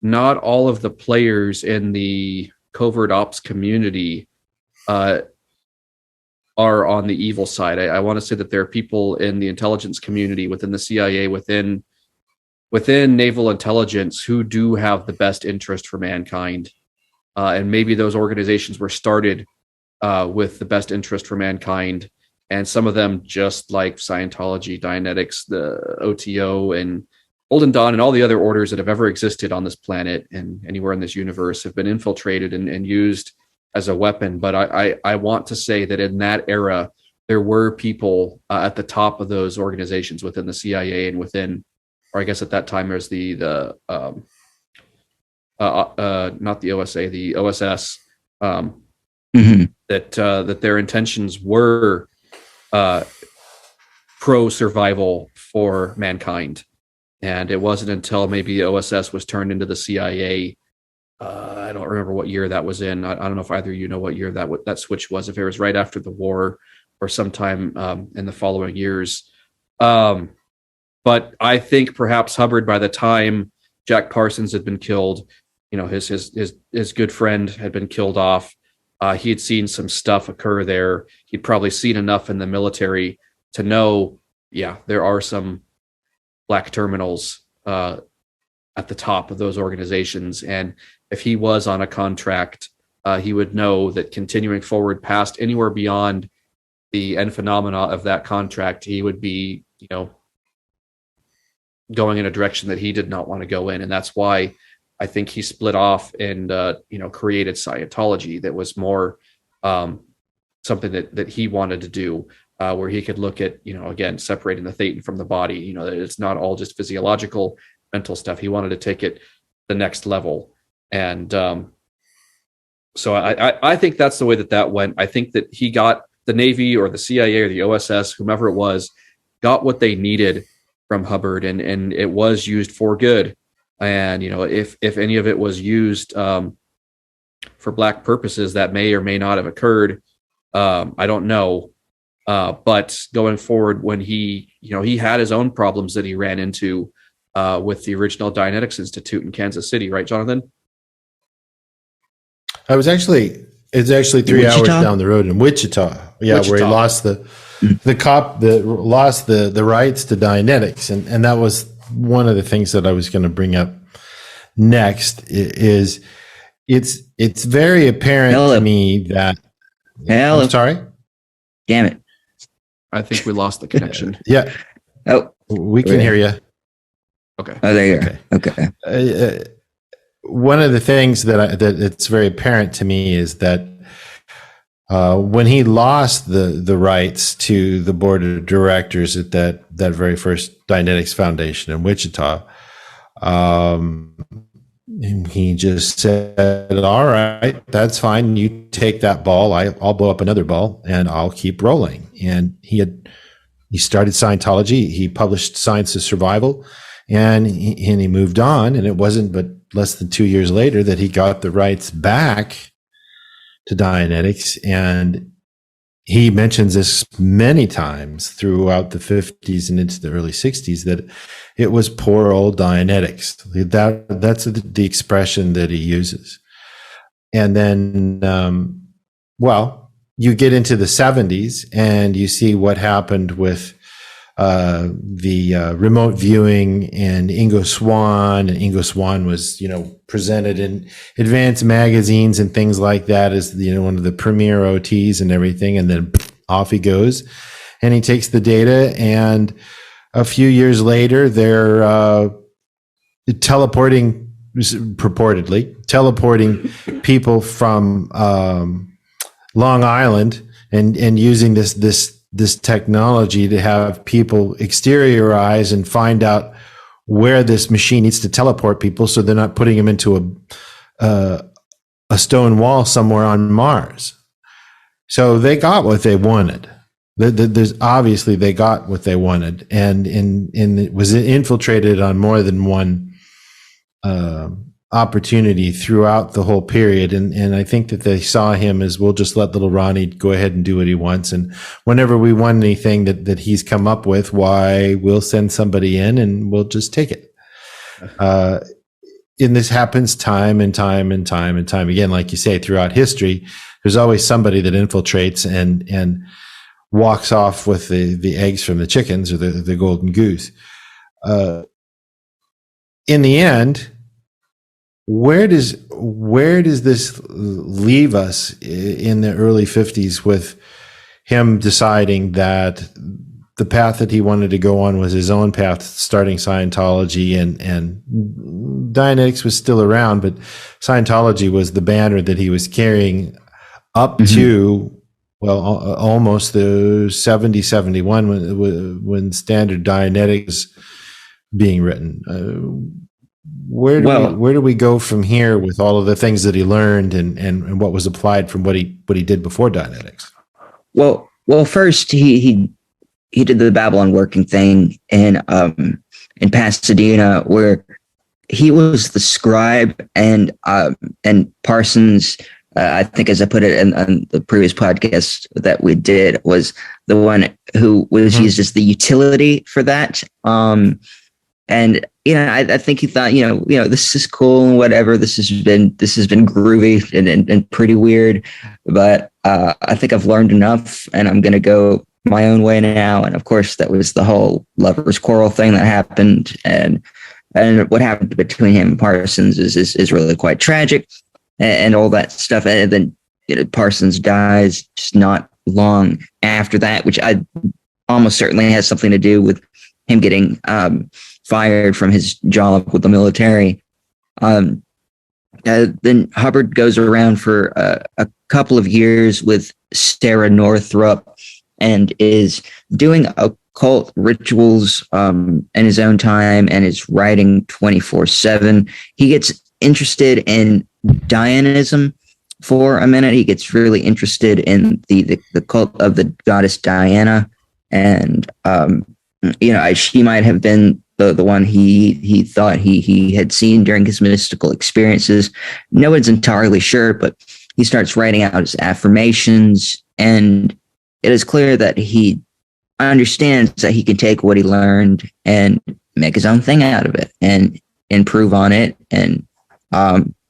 not all of the players in the covert ops community are on the evil side. I want to say that there are people in the intelligence community, within the CIA, within naval intelligence, who do have the best interest for mankind, and maybe those organizations were started with the best interest for mankind. And some of them, just like Scientology, Dianetics, the OTO, and Golden Dawn, and all the other orders that have ever existed on this planet and anywhere in this universe, have been infiltrated and used as a weapon. But I want to say that in that era, there were people at the top of those organizations within the CIA and within, or I guess at that time there's not the OSA, the OSS, that their intentions were pro-survival for mankind. And it wasn't until maybe OSS was turned into the CIA. I don't remember what year that was in. I don't know if either of you know what year that switch was, if it was right after the war or sometime in the following years. But I think perhaps Hubbard, by the time Jack Parsons had been killed, his good friend had been killed off. He had seen some stuff occur there. He'd probably seen enough in the military to know, yeah, there are some black terminals at the top of those organizations. And if he was on a contract, he would know that continuing forward past anywhere beyond the end phenomena of that contract, he would be, going in a direction that he did not want to go in. And that's why I think he split off and, created Scientology. That was more something that he wanted to do, where he could look at, again, separating the thetan from the body, that it's not all just physiological, mental stuff. He wanted to take it the next level. And so I think that's the way that went. I think that he got the Navy or the CIA or the OSS, whomever it was, got what they needed from Hubbard, and it was used for good. And, if any of it was used for black purposes, that may or may not have occurred. I don't know. But going forward, when he had his own problems that he ran into with the original Dianetics Institute in Kansas City, right, Jonathan? It's actually 3 hours down the road in Wichita. Yeah, Wichita. Where he lost the rights to Dianetics, and that was one of the things that I was going to bring up next. Is it's very apparent to me that. Hello. I'm sorry. Damn it! I think we lost the connection. Yeah. Oh, we can hear you. Okay. Oh, there you are. Okay. One of the things that it's very apparent to me is that when he lost the rights to the board of directors at that very first Dianetics Foundation in Wichita, he just said, "All right, that's fine. You take that ball. I'll blow up another ball, and I'll keep rolling." And he started Scientology. He published Science of Survival, and he moved on. And it wasn't but less than 2 years later that he got the rights back to Dianetics. And he mentions this many times throughout the 50s and into the early 60s, that it was poor old Dianetics. That's the expression that he uses. And then, you get into the 70s and you see what happened with the remote viewing and Ingo Swann. And Ingo Swann was, presented in advanced magazines and things like that as, one of the premier OTs and everything. And then off he goes and he takes the data. And a few years later, they're purportedly teleporting people from Long Island and using this technology to have people exteriorize and find out where this machine needs to teleport people, so they're not putting them into a stone wall somewhere on Mars. So they got what they wanted. There's obviously they got what they wanted, and it was infiltrated on more than one opportunity throughout the whole period. And I think that they saw him as, we'll just let little Ronnie go ahead and do what he wants. And whenever we want anything that he's come up with, why, we'll send somebody in and we'll just take it. And this happens time and time again. Like you say, throughout history, there's always somebody that infiltrates and walks off with the eggs from the chickens or the golden goose. In the end, where does this leave us in the early 50s with him deciding that the path that he wanted to go on was his own path, starting Scientology, and Dianetics was still around, but Scientology was the banner that he was carrying up to, almost the 70, 71 when Standard Dianetics was being written. Where do we go from here with all of the things that he learned and what was applied from what he did before Dianetics? Well, first he did the Babylon working thing in Pasadena, where he was the scribe, and Parsons, I think, as I put it in the previous podcast that we did, was the one who was used as the utility for that. And I think he thought, this is cool and whatever. This has been groovy and pretty weird, but I think I've learned enough, and I'm going to go my own way now. And of course, that was the whole lovers' quarrel thing that happened, and what happened between him and Parsons is really quite tragic, and all that stuff. And then Parsons dies just not long after that, which I almost certainly has something to do with him getting fired from his job with the military. Then Hubbard goes around for a couple of years with Sarah Northrop and is doing occult rituals in his own time and is writing 24/7. He gets interested in Dianism for a minute. He gets really interested in the cult of the goddess Diana, and she might have been the one he thought he had seen during his mystical experiences. No one's entirely sure, but he starts writing out his affirmations, and it is clear that he understands that he can take what he learned and make his own thing out of it and improve on it, and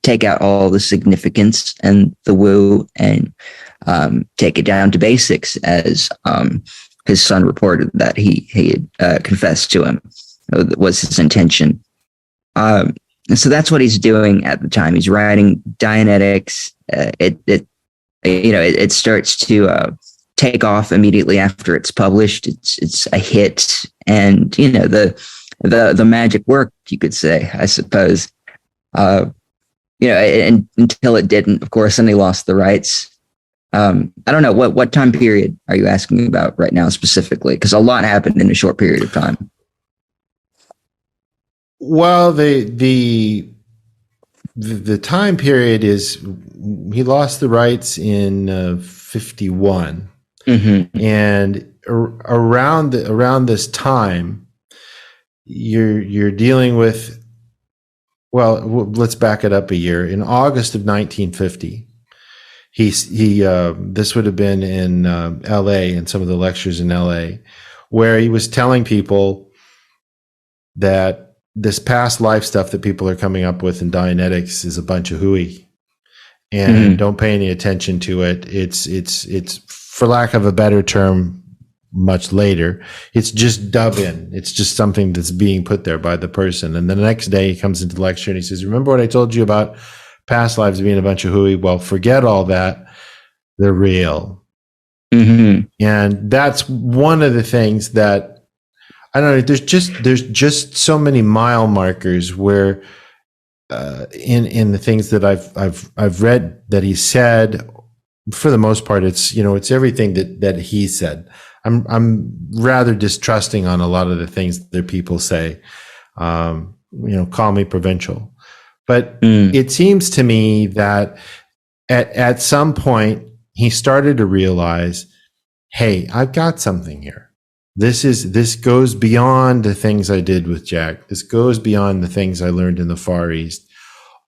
take out all the significance and the woo, and take it down to basics, as his son reported that he had confessed to him was his intention. So that's what he's doing at the time. He's writing Dianetics. It starts to take off immediately after it's published. It's a hit, and the magic worked, you could say, I suppose. And until it didn't, of course, and he lost the rights. I don't know what time period are you asking about right now specifically? Because a lot happened in a short period of time. Well, the time period is he lost the rights in 51, mm-hmm. and around this time, you're dealing with. Well, let's back it up a year. In August of 1950, he this would have been in L.A. and some of the lectures in L.A., where he was telling people that this past life stuff that people are coming up with in Dianetics is a bunch of hooey, and don't pay any attention to it. It's for lack of a better term, much later, it's just dub in. It's just something that's being put there by the person. And then the next day he comes into the lecture and he says, remember what I told you about past lives being a bunch of hooey? Well, forget all that. They're real. Mm-hmm. And that's one of the things that, I don't know, there's just so many mile markers where in the things that I've read that he said, for the most part, it's everything that he said. I'm rather distrusting on a lot of the things that people say. Call me provincial, but it seems to me that at some point he started to realize, hey, I've got something here. This goes beyond the things I did with Jack. This goes beyond the things I learned in the Far East.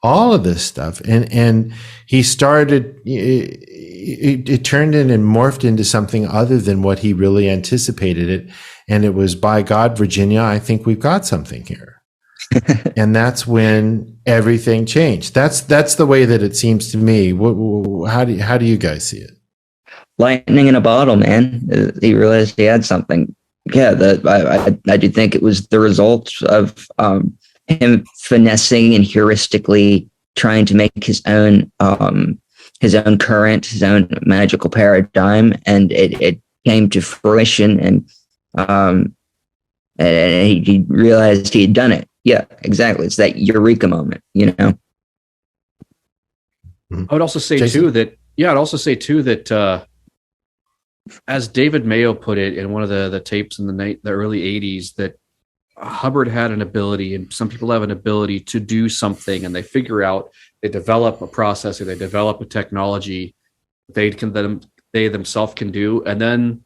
All of this stuff, and he started. It turned in and morphed into something other than what he really anticipated it, and it was, by God, Virginia, I think we've got something here. And that's when everything changed. That's the way that it seems to me. How do you guys see it? Lightning in a bottle, man. He realized he had something. Yeah, I do think it was the result of him finessing and heuristically trying to make his own current, his own magical paradigm, and it came to fruition, and he realized he had done it. Yeah, exactly. It's that eureka moment, I would also say too that as David Mayo put it in one of the tapes in the early 80s, that Hubbard had an ability, and some people have an ability to do something, and they develop a process, or they develop a technology they themselves can do, and then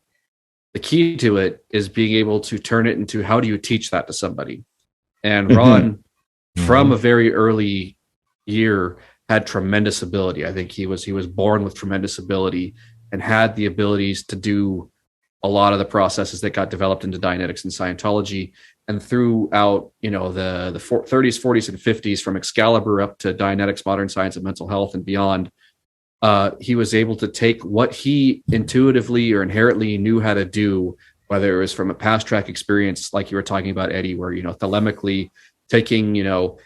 the key to it is being able to turn it into, how do you teach that to somebody? And Ron, from a very early year, had tremendous ability. I think he was born with tremendous ability and had the abilities to do a lot of the processes that got developed into Dianetics and Scientology. and throughout, the 30s, 40s, and 50s, from Excalibur up to Dianetics, Modern Science of Mental Health, and beyond, he was able to take what he intuitively or inherently knew how to do, whether it was from a past track experience, like you were talking about, Eddie, where, thelemically taking, your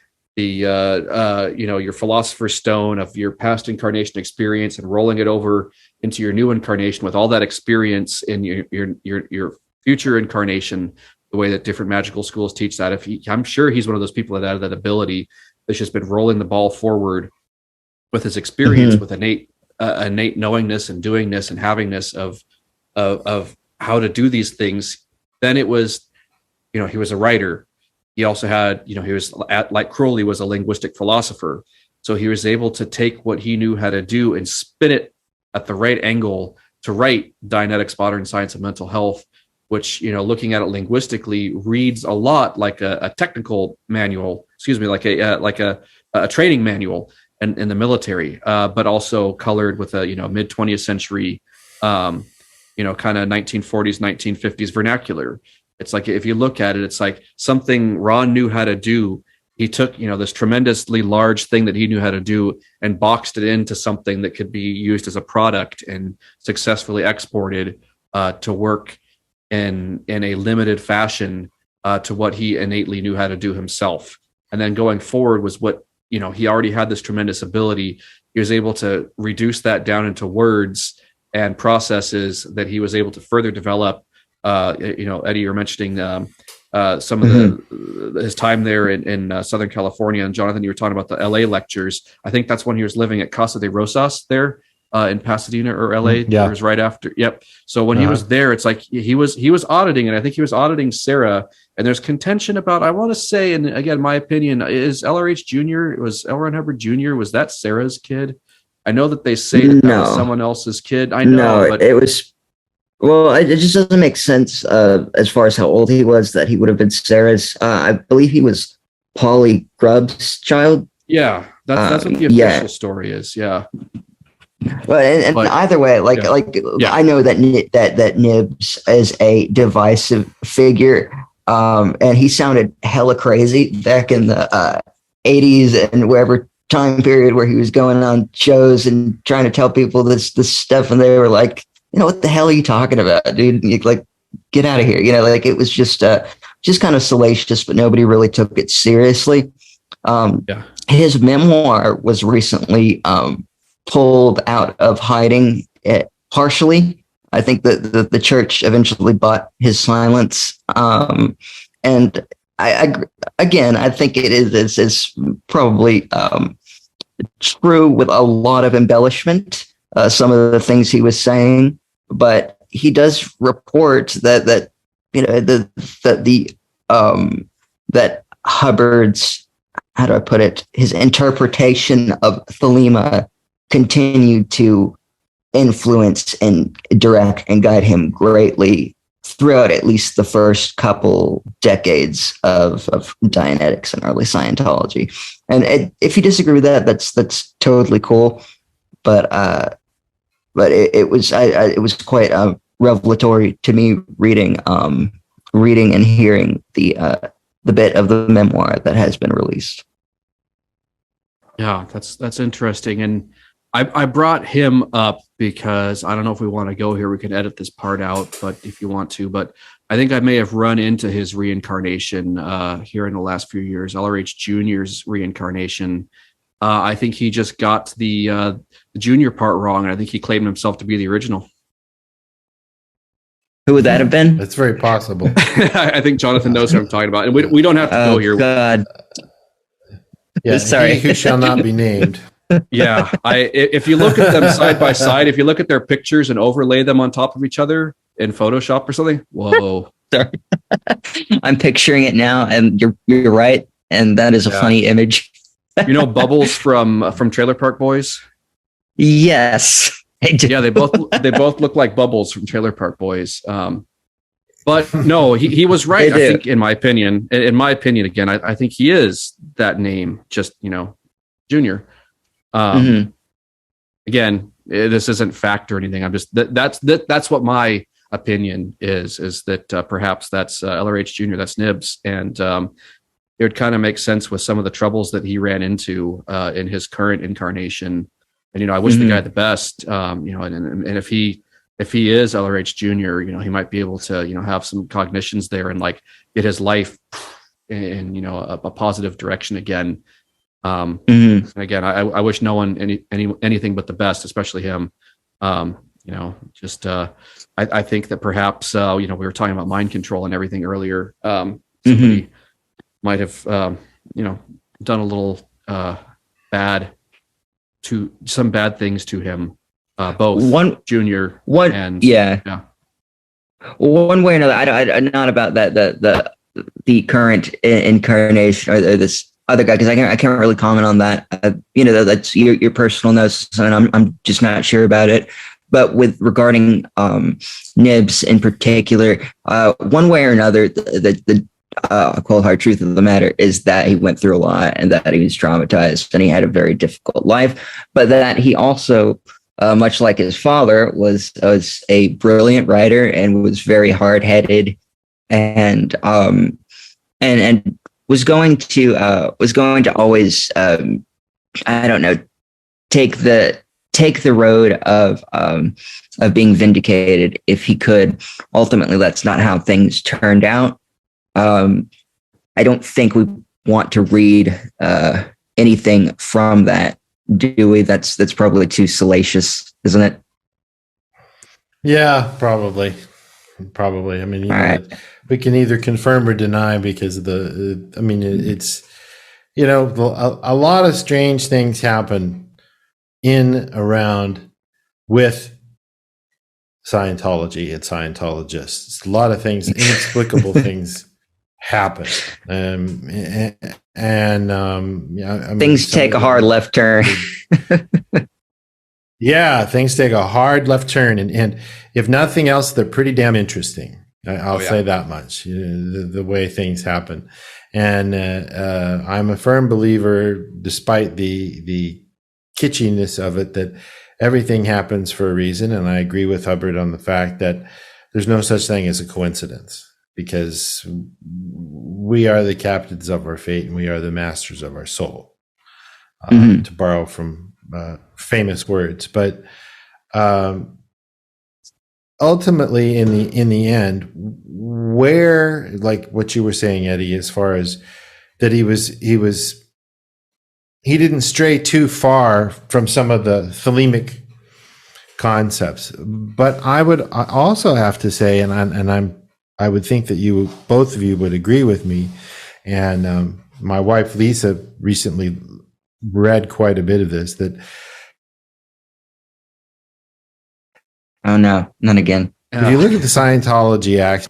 philosopher's stone of your past incarnation experience and rolling it over into your new incarnation with all that experience in your future incarnation, the way that different magical schools teach that. I'm sure he's one of those people that had that ability that's just been rolling the ball forward with his experience, with innate knowingness and doingness and havingness of how to do these things. Then it was, he was a writer. He also had, he was like Crowley was a linguistic philosopher. So he was able to take what he knew how to do and spin it at the right angle to write Dianetics, Modern Science of Mental Health, which, looking at it linguistically, reads a lot like a technical manual, like a training manual in the military, but also colored with a, mid 20th century, kind of 1940s, 1950s vernacular. It's like, if you look at it, it's like something Ron knew how to do. He took, this tremendously large thing that he knew how to do and boxed it into something that could be used as a product and successfully exported to work in a limited fashion to what he innately knew how to do himself. And then going forward was what, he already had this tremendous ability. He was able to reduce that down into words and processes that he was able to further develop. Eddie, you're mentioning some of his time there in Southern California, and Jonathan, you were talking about the LA lectures. I think that's when he was living at Casa de Rosas there in Pasadena or LA. Yeah. It was right after. Yep. So when he was there, it's like he was auditing, and I think he was auditing Sarah. And there's contention about, I want to say, and again, my opinion is LRH Jr. Was L. Ron Hubbard Jr. Was that Sarah's kid? I know that they say that was someone else's kid. I know, but it was. Well, it just doesn't make sense as far as how old he was that he would have been Sarah's. I believe he was Polly Grubb's child. Yeah, that's what the official story is. Yeah. But either way, I know that Nibs is a divisive figure, and he sounded hella crazy back in the 80s and wherever time period where he was going on shows and trying to tell people this stuff, and they were like, what the hell are you talking about, dude? Like, get out of here. It was just kind of salacious, but nobody really took it seriously. His memoir was recently pulled out of hiding partially. I think that the church eventually bought his silence. And I think it is probably true with a lot of embellishment, some of the things he was saying. But he does report that Hubbard's, how do I put it, his interpretation of Thelema continued to influence and direct and guide him greatly throughout at least the first couple decades of Dianetics and early Scientology. And if you disagree with that, that's totally cool. But it was quite revelatory to me reading and hearing the bit of the memoir that has been released. Yeah, that's interesting. And I brought him up because I don't know if we want to go here. We could edit this part out, but if you want to, but I think I may have run into his reincarnation here in the last few years, LRH Jr.'s reincarnation. I think he just got the junior part wrong, and I think he claimed himself to be the original. Who would that have been? It's very possible. I think Jonathan knows what I'm talking about, and we don't have to go here. God. Yeah, sorry. He who shall not be named. Yeah, if you look at them side by side, if you look at their pictures and overlay them on top of each other in Photoshop or something, whoa! Sorry, I'm picturing it now, and you're right, and that is a funny image. Bubbles from Trailer Park Boys. Yes, yeah, they both look like Bubbles from Trailer Park Boys. But no, he was right. I think, in my opinion, again, I think he is that name. Just Junior. Again, this isn't fact or anything. I'm just that's what my opinion is that perhaps that's LRH Jr., that's Nibs, and it would kind of make sense with some of the troubles that he ran into in his current incarnation. And I wish the guy the best. And if he is LRH Jr., he might be able to have some cognitions there and like get his life in a positive direction again. And again, I wish no one anything but the best, especially him. I think that perhaps we were talking about mind control and everything earlier. Somebody might have done a little bad things to him, both Junior and yeah. Well, one way or another, I not about that the current incarnation or this other guy, because I can't really comment on that. That's your personal notes, and I'm just not sure about it. But with regarding Nibs in particular, one way or another, the cold hard truth of the matter is that he went through a lot and that he was traumatized and he had a very difficult life, but that he also, much like his father, was a brilliant writer and was very hard-headed and was going to always take the road of being vindicated if he could. Ultimately, that's not how things turned out. I don't think we want to read anything from that, do we? That's probably too salacious, isn't it? Yeah, probably. I mean, we can either confirm or deny because of it's a lot of strange things happen around with Scientology and Scientologists. A lot of things, inexplicable things happen. Things take a hard left turn. Yeah, things take a hard left turn. And if nothing else, they're pretty damn interesting. I'll say that much, the way things happen. And I'm a firm believer, despite the kitschiness of it, that everything happens for a reason. And I agree with Hubbard on the fact that there's no such thing as a coincidence, because we are the captains of our fate and we are the masters of our soul, to borrow from famous words. But ultimately, in the end, where, like what you were saying, Eddie, as far as that he didn't stray too far from some of the thelemic concepts. But I would also have to say, I would think that both of you would agree with me. And my wife Lisa recently read quite a bit of this. That oh no, not again. If you look at the Scientology Act,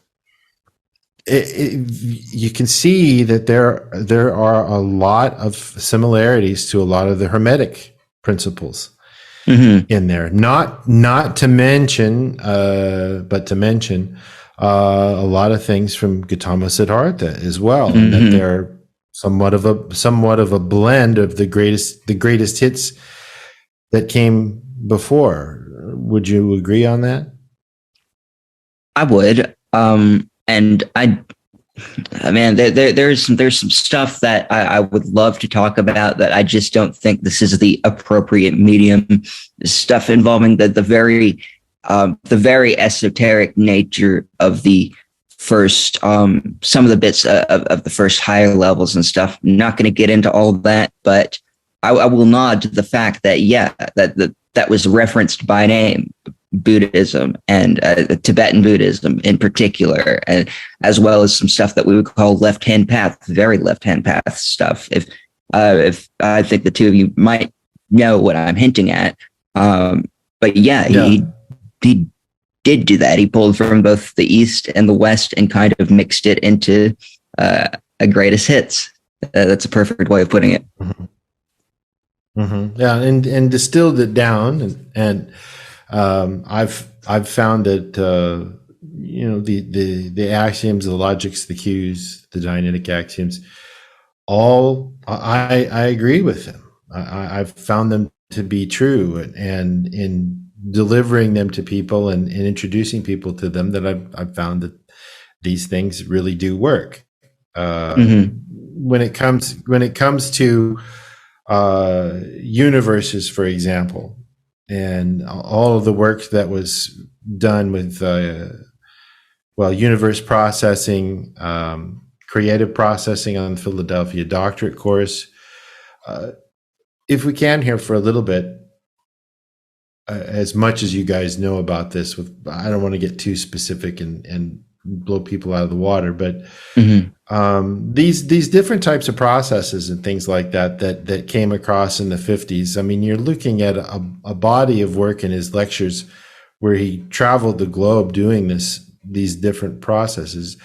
you can see that there are a lot of similarities to a lot of the Hermetic principles in there. Not to mention, but to mention a lot of things from Gautama Siddhartha as well, and that they're somewhat of a blend of the greatest hits that came before. Would you agree on that? I would. And there's some stuff that I would love to talk about that I just don't think this is the appropriate medium. Stuff involving the very esoteric nature of the first, some of the bits of the first higher levels and stuff. I'm not going to get into all of that, but I will nod to the fact that that was referenced by name. Buddhism and Tibetan Buddhism in particular, and as well as some stuff that we would call left-hand path, very left-hand path stuff. If I think the two of you might know what I'm hinting at, but he did do that. He pulled from both the East and the West and kind of mixed it into a greatest hits. That's a perfect way of putting it. Yeah, and distilled it down and. I've found that the axioms, the logics, the cues, the Dianetic axioms, all I agree with them. I've found them to be true, and in delivering them to people and introducing people to them that I've found that these things really do work. When it comes to universes, for example, and all of the work that was done with universe processing, creative processing on the Philadelphia doctorate course. If we can here for a little bit, as much as you guys know about this, I don't want to get too specific and blow people out of the water, but these different types of processes and things like that came across in the 50s. I mean, you're looking at a body of work in his lectures where he traveled the globe doing these different processes.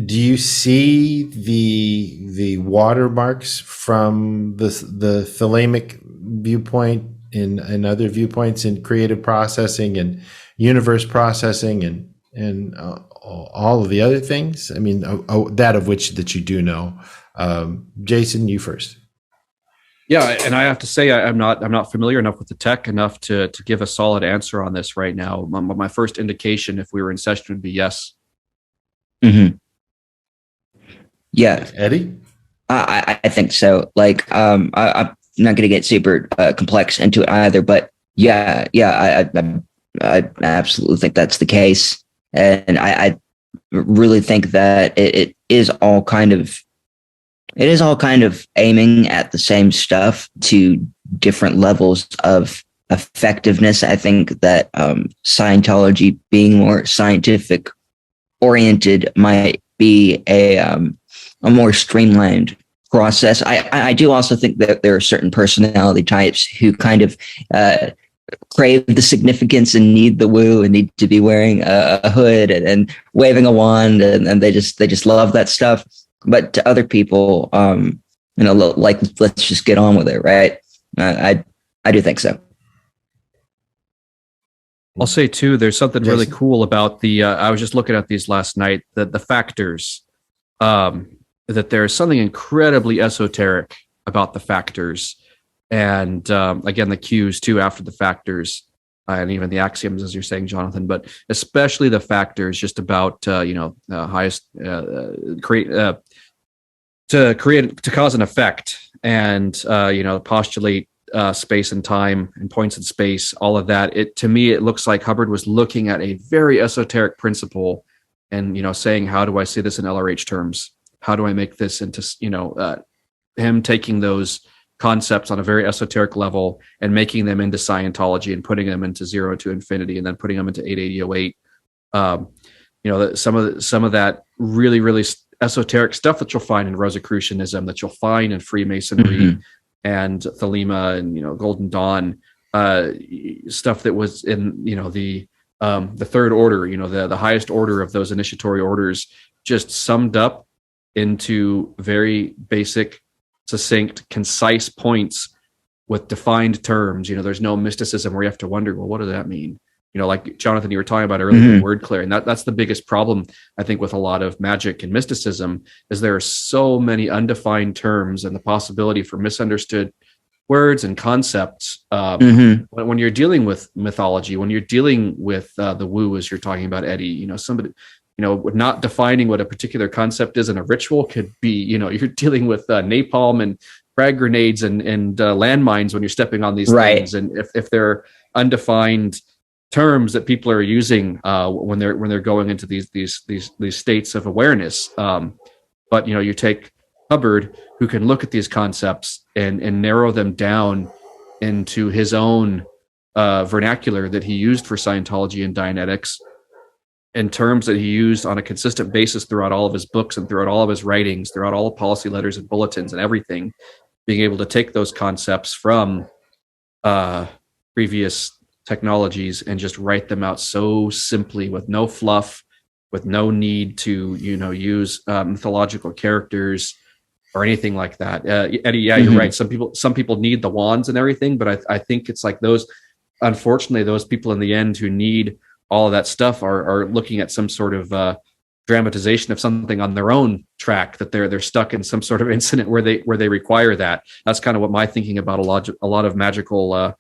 Do you see the watermarks from the thelemic viewpoint in other viewpoints in creative processing and universe processing and all of the other things? I mean, that of which that you do know. Jason, you first. Yeah, and I have to say I'm not familiar enough with the tech enough to give a solid answer on this right now. My first indication, if we were in session, would be yes. Yeah, Eddie, I think so. Like, I'm not going to get super complex into it either, but yeah, I absolutely think that's the case, and I really think that it is all kind of aiming at the same stuff to different levels of effectiveness. I think that Scientology being more scientific oriented might be a more streamlined process. I do also think that there are certain personality types who kind of crave the significance and need the woo and need to be wearing a hood and waving a wand, and they just love that stuff. But to other people, like, let's just get on with it, right? I do think so. I'll say too, there's something really cool about the. I was just looking at these last night. The factors. That there's something incredibly esoteric about the factors, and again the cues too after the factors, and even the axioms, as you're saying, Jonathan. But especially the factors, just about highest to cause an effect, and postulate space and time and points in space, all of that. To me, it looks like Hubbard was looking at a very esoteric principle, and saying, how do I see this in LRH terms? How do I make this into, him taking those concepts on a very esoteric level and making them into Scientology and putting them into 0 to infinity and then putting them into 88008. Some of that really, really esoteric stuff that you'll find in Rosicrucianism, that you'll find in Freemasonry and Thelema and, Golden Dawn, stuff that was in, the third order, the highest order of those initiatory orders, just summed up into very basic, succinct, concise points with defined terms. There's no mysticism where you have to wonder, well, what does that mean? Like Jonathan, you were talking about earlier, word clearing. That's the biggest problem, I think, with a lot of magic and mysticism, is there are so many undefined terms and the possibility for misunderstood words and concepts. When you're dealing with mythology, when you're dealing with the woo, as you're talking about, Eddie, somebody, not defining what a particular concept is in a ritual could be, you're dealing with napalm and frag grenades and landmines when you're stepping on these things. And if they're undefined terms that people are using when they're going into these states of awareness. But you take Hubbard, who can look at these concepts and narrow them down into his own vernacular that he used for Scientology and Dianetics, in terms that he used on a consistent basis throughout all of his books and throughout all of his writings, throughout all the policy letters and bulletins and everything, being able to take those concepts from previous technologies and just write them out so simply, with no fluff, with no need to, use mythological characters or anything like that. Eddie, you're right. Some people need the wands and everything, but I think it's like unfortunately, those people in the end who need all of that stuff are looking at some sort of dramatization of something on their own track, that they're stuck in some sort of incident where they require that. That's kind of what my thinking about a lot of magical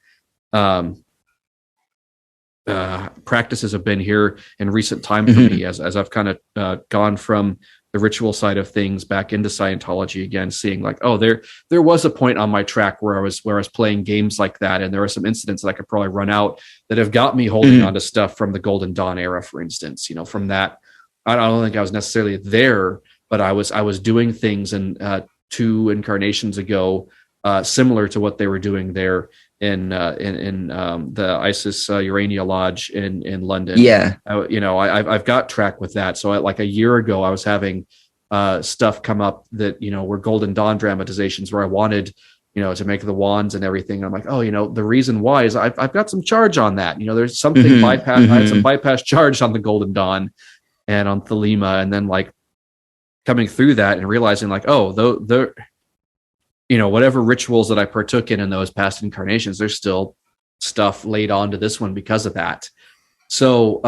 practices have been here in recent time for me, as I've kind of gone from the ritual side of things back into Scientology again, seeing like, oh, there was a point on my track where I was playing games like that, and there were some incidents that I could probably run out that have got me holding on to stuff from the Golden Dawn era, for instance. From that, I don't think I was necessarily there, but I was doing things in 2 incarnations ago, similar to what they were doing there in the Isis Urania Lodge in London. Yeah. I've got track with that. So like a year ago, I was having stuff come up that, were Golden Dawn dramatizations where I wanted, to make the wands and everything. I'm like, oh, the reason why is I've got some charge on that. There's something bypass. I had some bypass charge on the Golden Dawn and on Thelema, and then like coming through that and realizing like, oh, the whatever rituals that I partook in those past incarnations, there's still stuff laid onto this one because of that. So,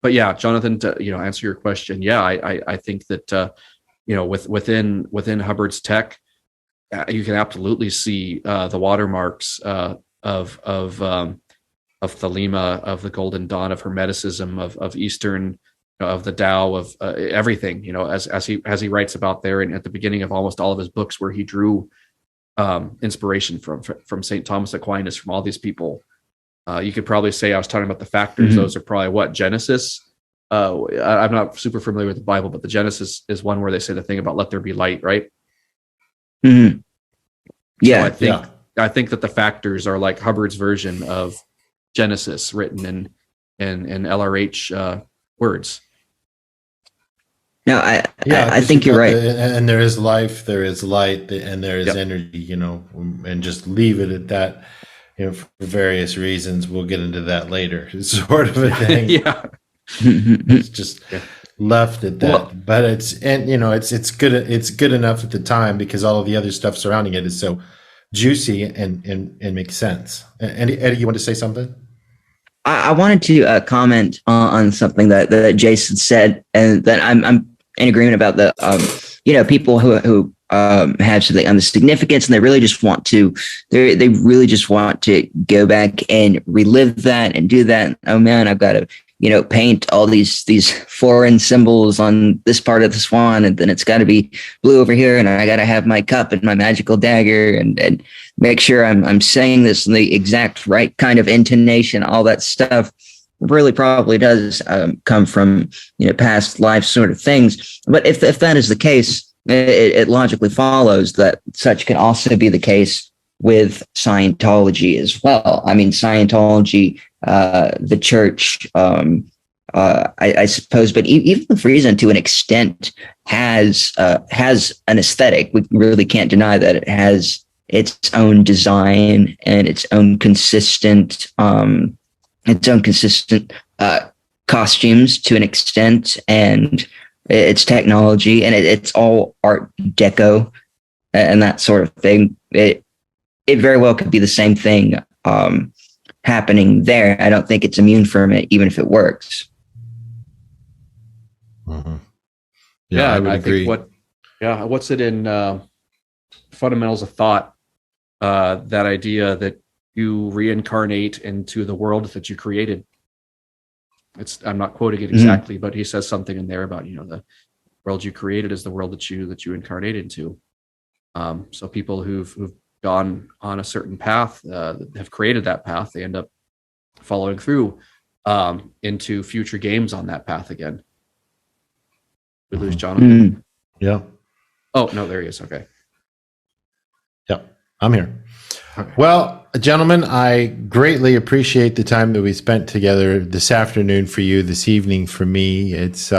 but yeah, Jonathan, to, answer your question. Yeah, I think that, within Hubbard's tech, you can absolutely see the watermarks of Thelema, of the Golden Dawn, of Hermeticism, of Eastern, of the Tao, of everything, as he writes about there, and at the beginning of almost all of his books, where he drew inspiration from St. Thomas Aquinas, from all these people. You could probably say I was talking about the factors. Those are probably what Genesis. I'm not super familiar with the Bible, but the Genesis is one where they say the thing about "let there be light," right? Mm-hmm. Yeah, so I think that the factors are like Hubbard's version of Genesis, written in LRH words. No, I think you're right. And there is life, there is light, and there is energy, and just leave it at that, for various reasons. We'll get into that later, sort of a thing. Yeah. It's just left at that. Well, but it's good enough at the time because all of the other stuff surrounding it is so juicy and makes sense. Eddie, you want to say something? I wanted to comment on something that Jason said, and that I'm in agreement about the people who have something on the significance, and they really just want to go back and relive that and do that. Oh man, I've got to paint all these foreign symbols on this part of the swan, and then it's got to be blue over here, and I got to have my cup and my magical dagger, and make sure I'm saying this in the exact right kind of intonation. All that stuff really probably does come from past life sort of things. But if that is the case, it logically follows that such can also be the case with Scientology as well. I mean, Scientology, the church, I suppose, but even the Friesen to an extent has an aesthetic. We really can't deny that it has its own design and its own consistent costumes to an extent, and its technology, and it's all Art Deco and that sort of thing. It very well could be the same thing happening there. I don't think it's immune from it, even if it works. Mm-hmm. Yeah, I would agree. Think what's it in Fundamentals of Thought? That idea that you reincarnate into the world that you created. I'm not quoting it exactly, but he says something in there about the world you created is the world that you incarnate into. So people who've gone on a certain path, have created that path, they end up following through into future games on that path again. We lose Jonathan. Yeah. Oh no, there he is. Okay. Yeah, I'm here. Okay. Well, gentlemen, I greatly appreciate the time that we spent together this afternoon for you, this evening for me. It's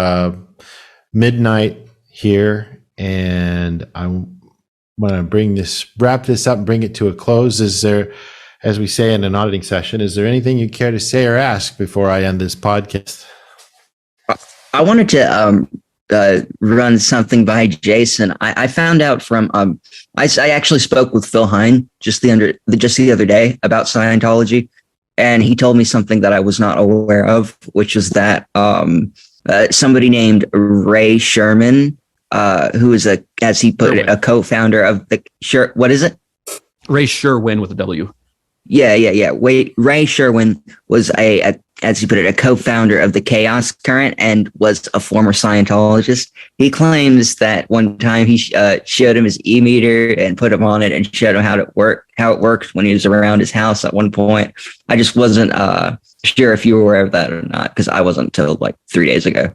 midnight here, and I want to wrap this up and bring it to a close. Is there, as we say in an auditing session, is there anything you care to say or ask before I end this podcast? I wanted to run something by Jason. I found out from I actually spoke with Phil Hine just the other day about Scientology, and he told me something that I was not aware of, which is that somebody named Ray Sherman, who is as he put it, a co-founder of the what is it? Ray Sherwin with a W. Yeah. Wait, Ray Sherwin was as you put it, a co-founder of the Chaos Current and was a former Scientologist. He claims that one time he showed him his e-meter and put him on it and showed him how it worked when he was around his house at one point. I just wasn't sure if you were aware of that or not, because I wasn't until like 3 days ago.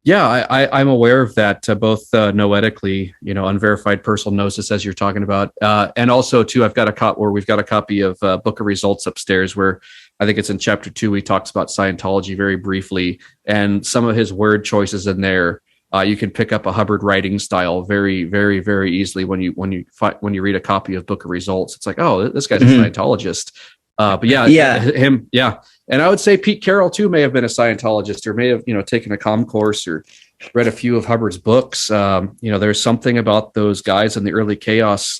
Yeah, I'm aware of that, both noetically, unverified personal gnosis, as you're talking about, and also too, we've got a copy of Book of Results upstairs, where I think it's in chapter 2. He talks about Scientology very briefly, and some of his word choices in there. You can pick up a Hubbard writing style very, very, very easily when you read a copy of Book of Results. It's like, oh, this guy's a Scientologist. But him. And I would say Pete Carroll too may have been a Scientologist, or may have, taken a comm course or read a few of Hubbard's books. There's something about those guys in the early Chaos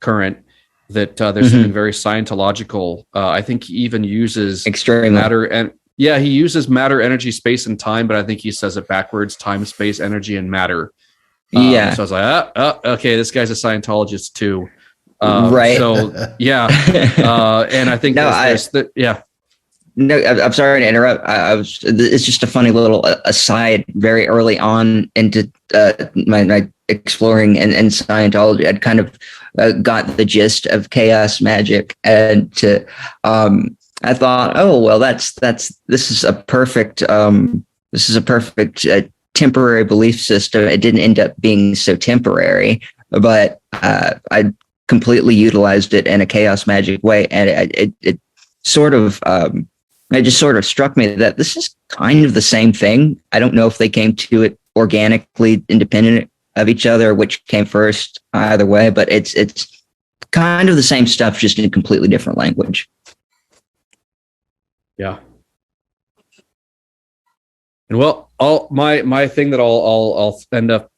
current that there's something very Scientological. I think he even uses matter, and he uses matter, energy, space, and time, but I think he says it backwards: time, space, energy, and matter. So I was like, okay, this guy's a Scientologist too. Right. So and I think No, I'm sorry to interrupt. It's just a funny little aside. Very early on into my exploring in Scientology, I'd kind of got the gist of chaos magic, and I thought, oh well, this is a perfect temporary belief system. It didn't end up being so temporary, but I completely utilized it in a chaos magic way, and it sort of. It just sort of struck me that this is kind of the same thing. I don't know if they came to it organically, independent of each other, which came first either way, but it's kind of the same stuff, just in a completely different language. Yeah. And well, my thing that I'll end up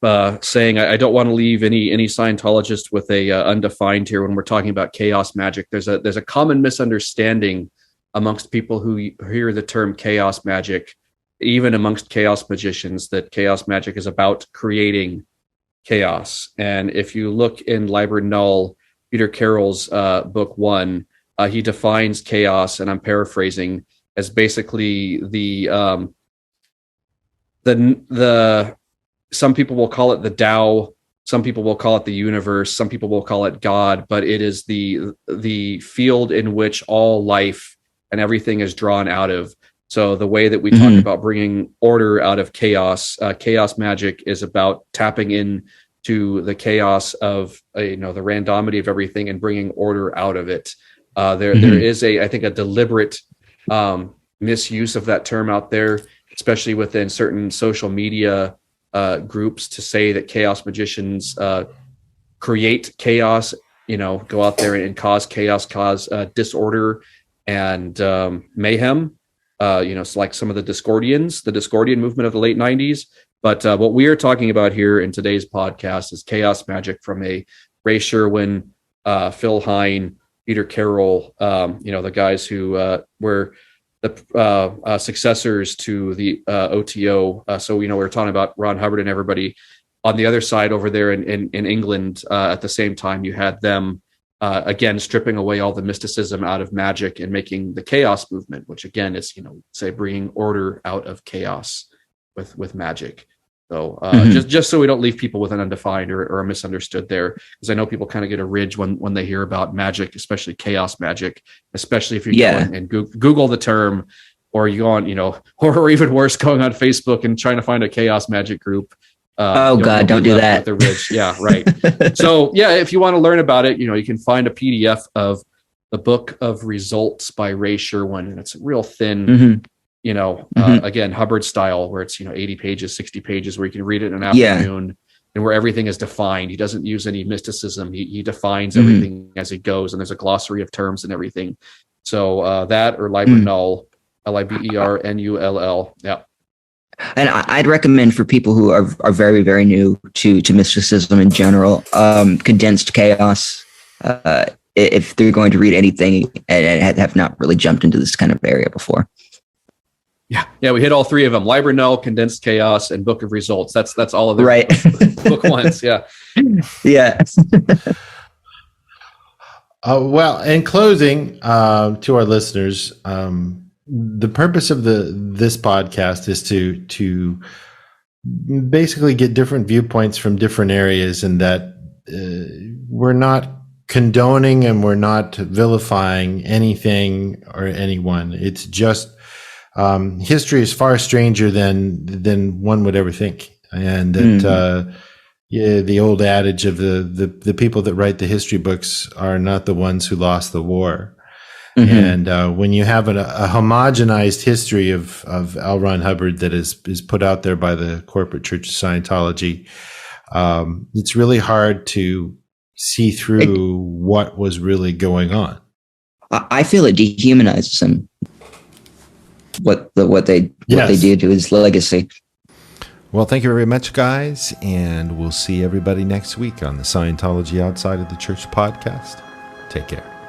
saying, I don't want to leave any Scientologist with a undefined here when we're talking about chaos magic. There's a common misunderstanding amongst people who hear the term chaos magic, even amongst chaos magicians, that chaos magic is about creating chaos. And if you look in Liber Null, Peter Carroll's book 1, he defines chaos, and I'm paraphrasing, as basically the some people will call it the Tao, some people will call it the universe, some people will call it God, but it is the field in which all life and everything is drawn out of. So the way that we talk about bringing order out of chaos, chaos magic is about tapping in to the chaos of the randomity of everything and bringing order out of it. There is I think a deliberate misuse of that term out there, especially within certain social media groups, to say that chaos magicians create chaos, go out there and cause chaos, cause disorder and mayhem. It's like some of the Discordian movement of the late 90s. But what we are talking about here in today's podcast is chaos magic from a Ray Sherwin, Phil Hine, Peter Carroll, the guys who were the successors to the OTO. So, we're talking about Ron Hubbard and everybody. On the other side over there in England, at the same time, you had them again stripping away all the mysticism out of magic and making the chaos movement, which again is say bringing order out of chaos with magic. So just so we don't leave people with an undefined or a misunderstood there, because I know people kind of get a ridge when they hear about magic, especially chaos magic, especially if you go and Google the term, or you go on or even worse, going on Facebook and trying to find a chaos magic group. God, don't do that. The ridge. Yeah, right. So if you want to learn about it, you can find a PDF of the Book of Results by Ray Sherwin, and it's real thin, again, Hubbard style, where it's 80 pages, 60 pages, where you can read it in an afternoon, and where everything is defined. He doesn't use any mysticism. He defines everything as it goes, and there's a glossary of terms and everything. So that, or Liber Null, LIBERNULL. Yeah. And I'd recommend for people who are very, very new to mysticism in general, Condensed Chaos, if they're going to read anything and have not really jumped into this kind of area before. Yeah, we hit all three of them: Liber Null, Condensed Chaos, and Book of Results. That's all of them. Right. Book ones. Yeah. Yeah. Well, in closing, to our listeners, the purpose of this podcast is to basically get different viewpoints from different areas, and that we're not condoning and we're not vilifying anything or anyone. It's just history is far stranger than one would ever think, and that the old adage of the people that write the history books are not the ones who lost the war. And when you have a homogenized history of L. Ron Hubbard that is put out there by the corporate Church of Scientology, it's really hard to see through what was really going on. I feel it dehumanizes him. What they did to his legacy. Well, thank you very much, guys, and we'll see everybody next week on the Scientology Outside of the Church podcast. Take care.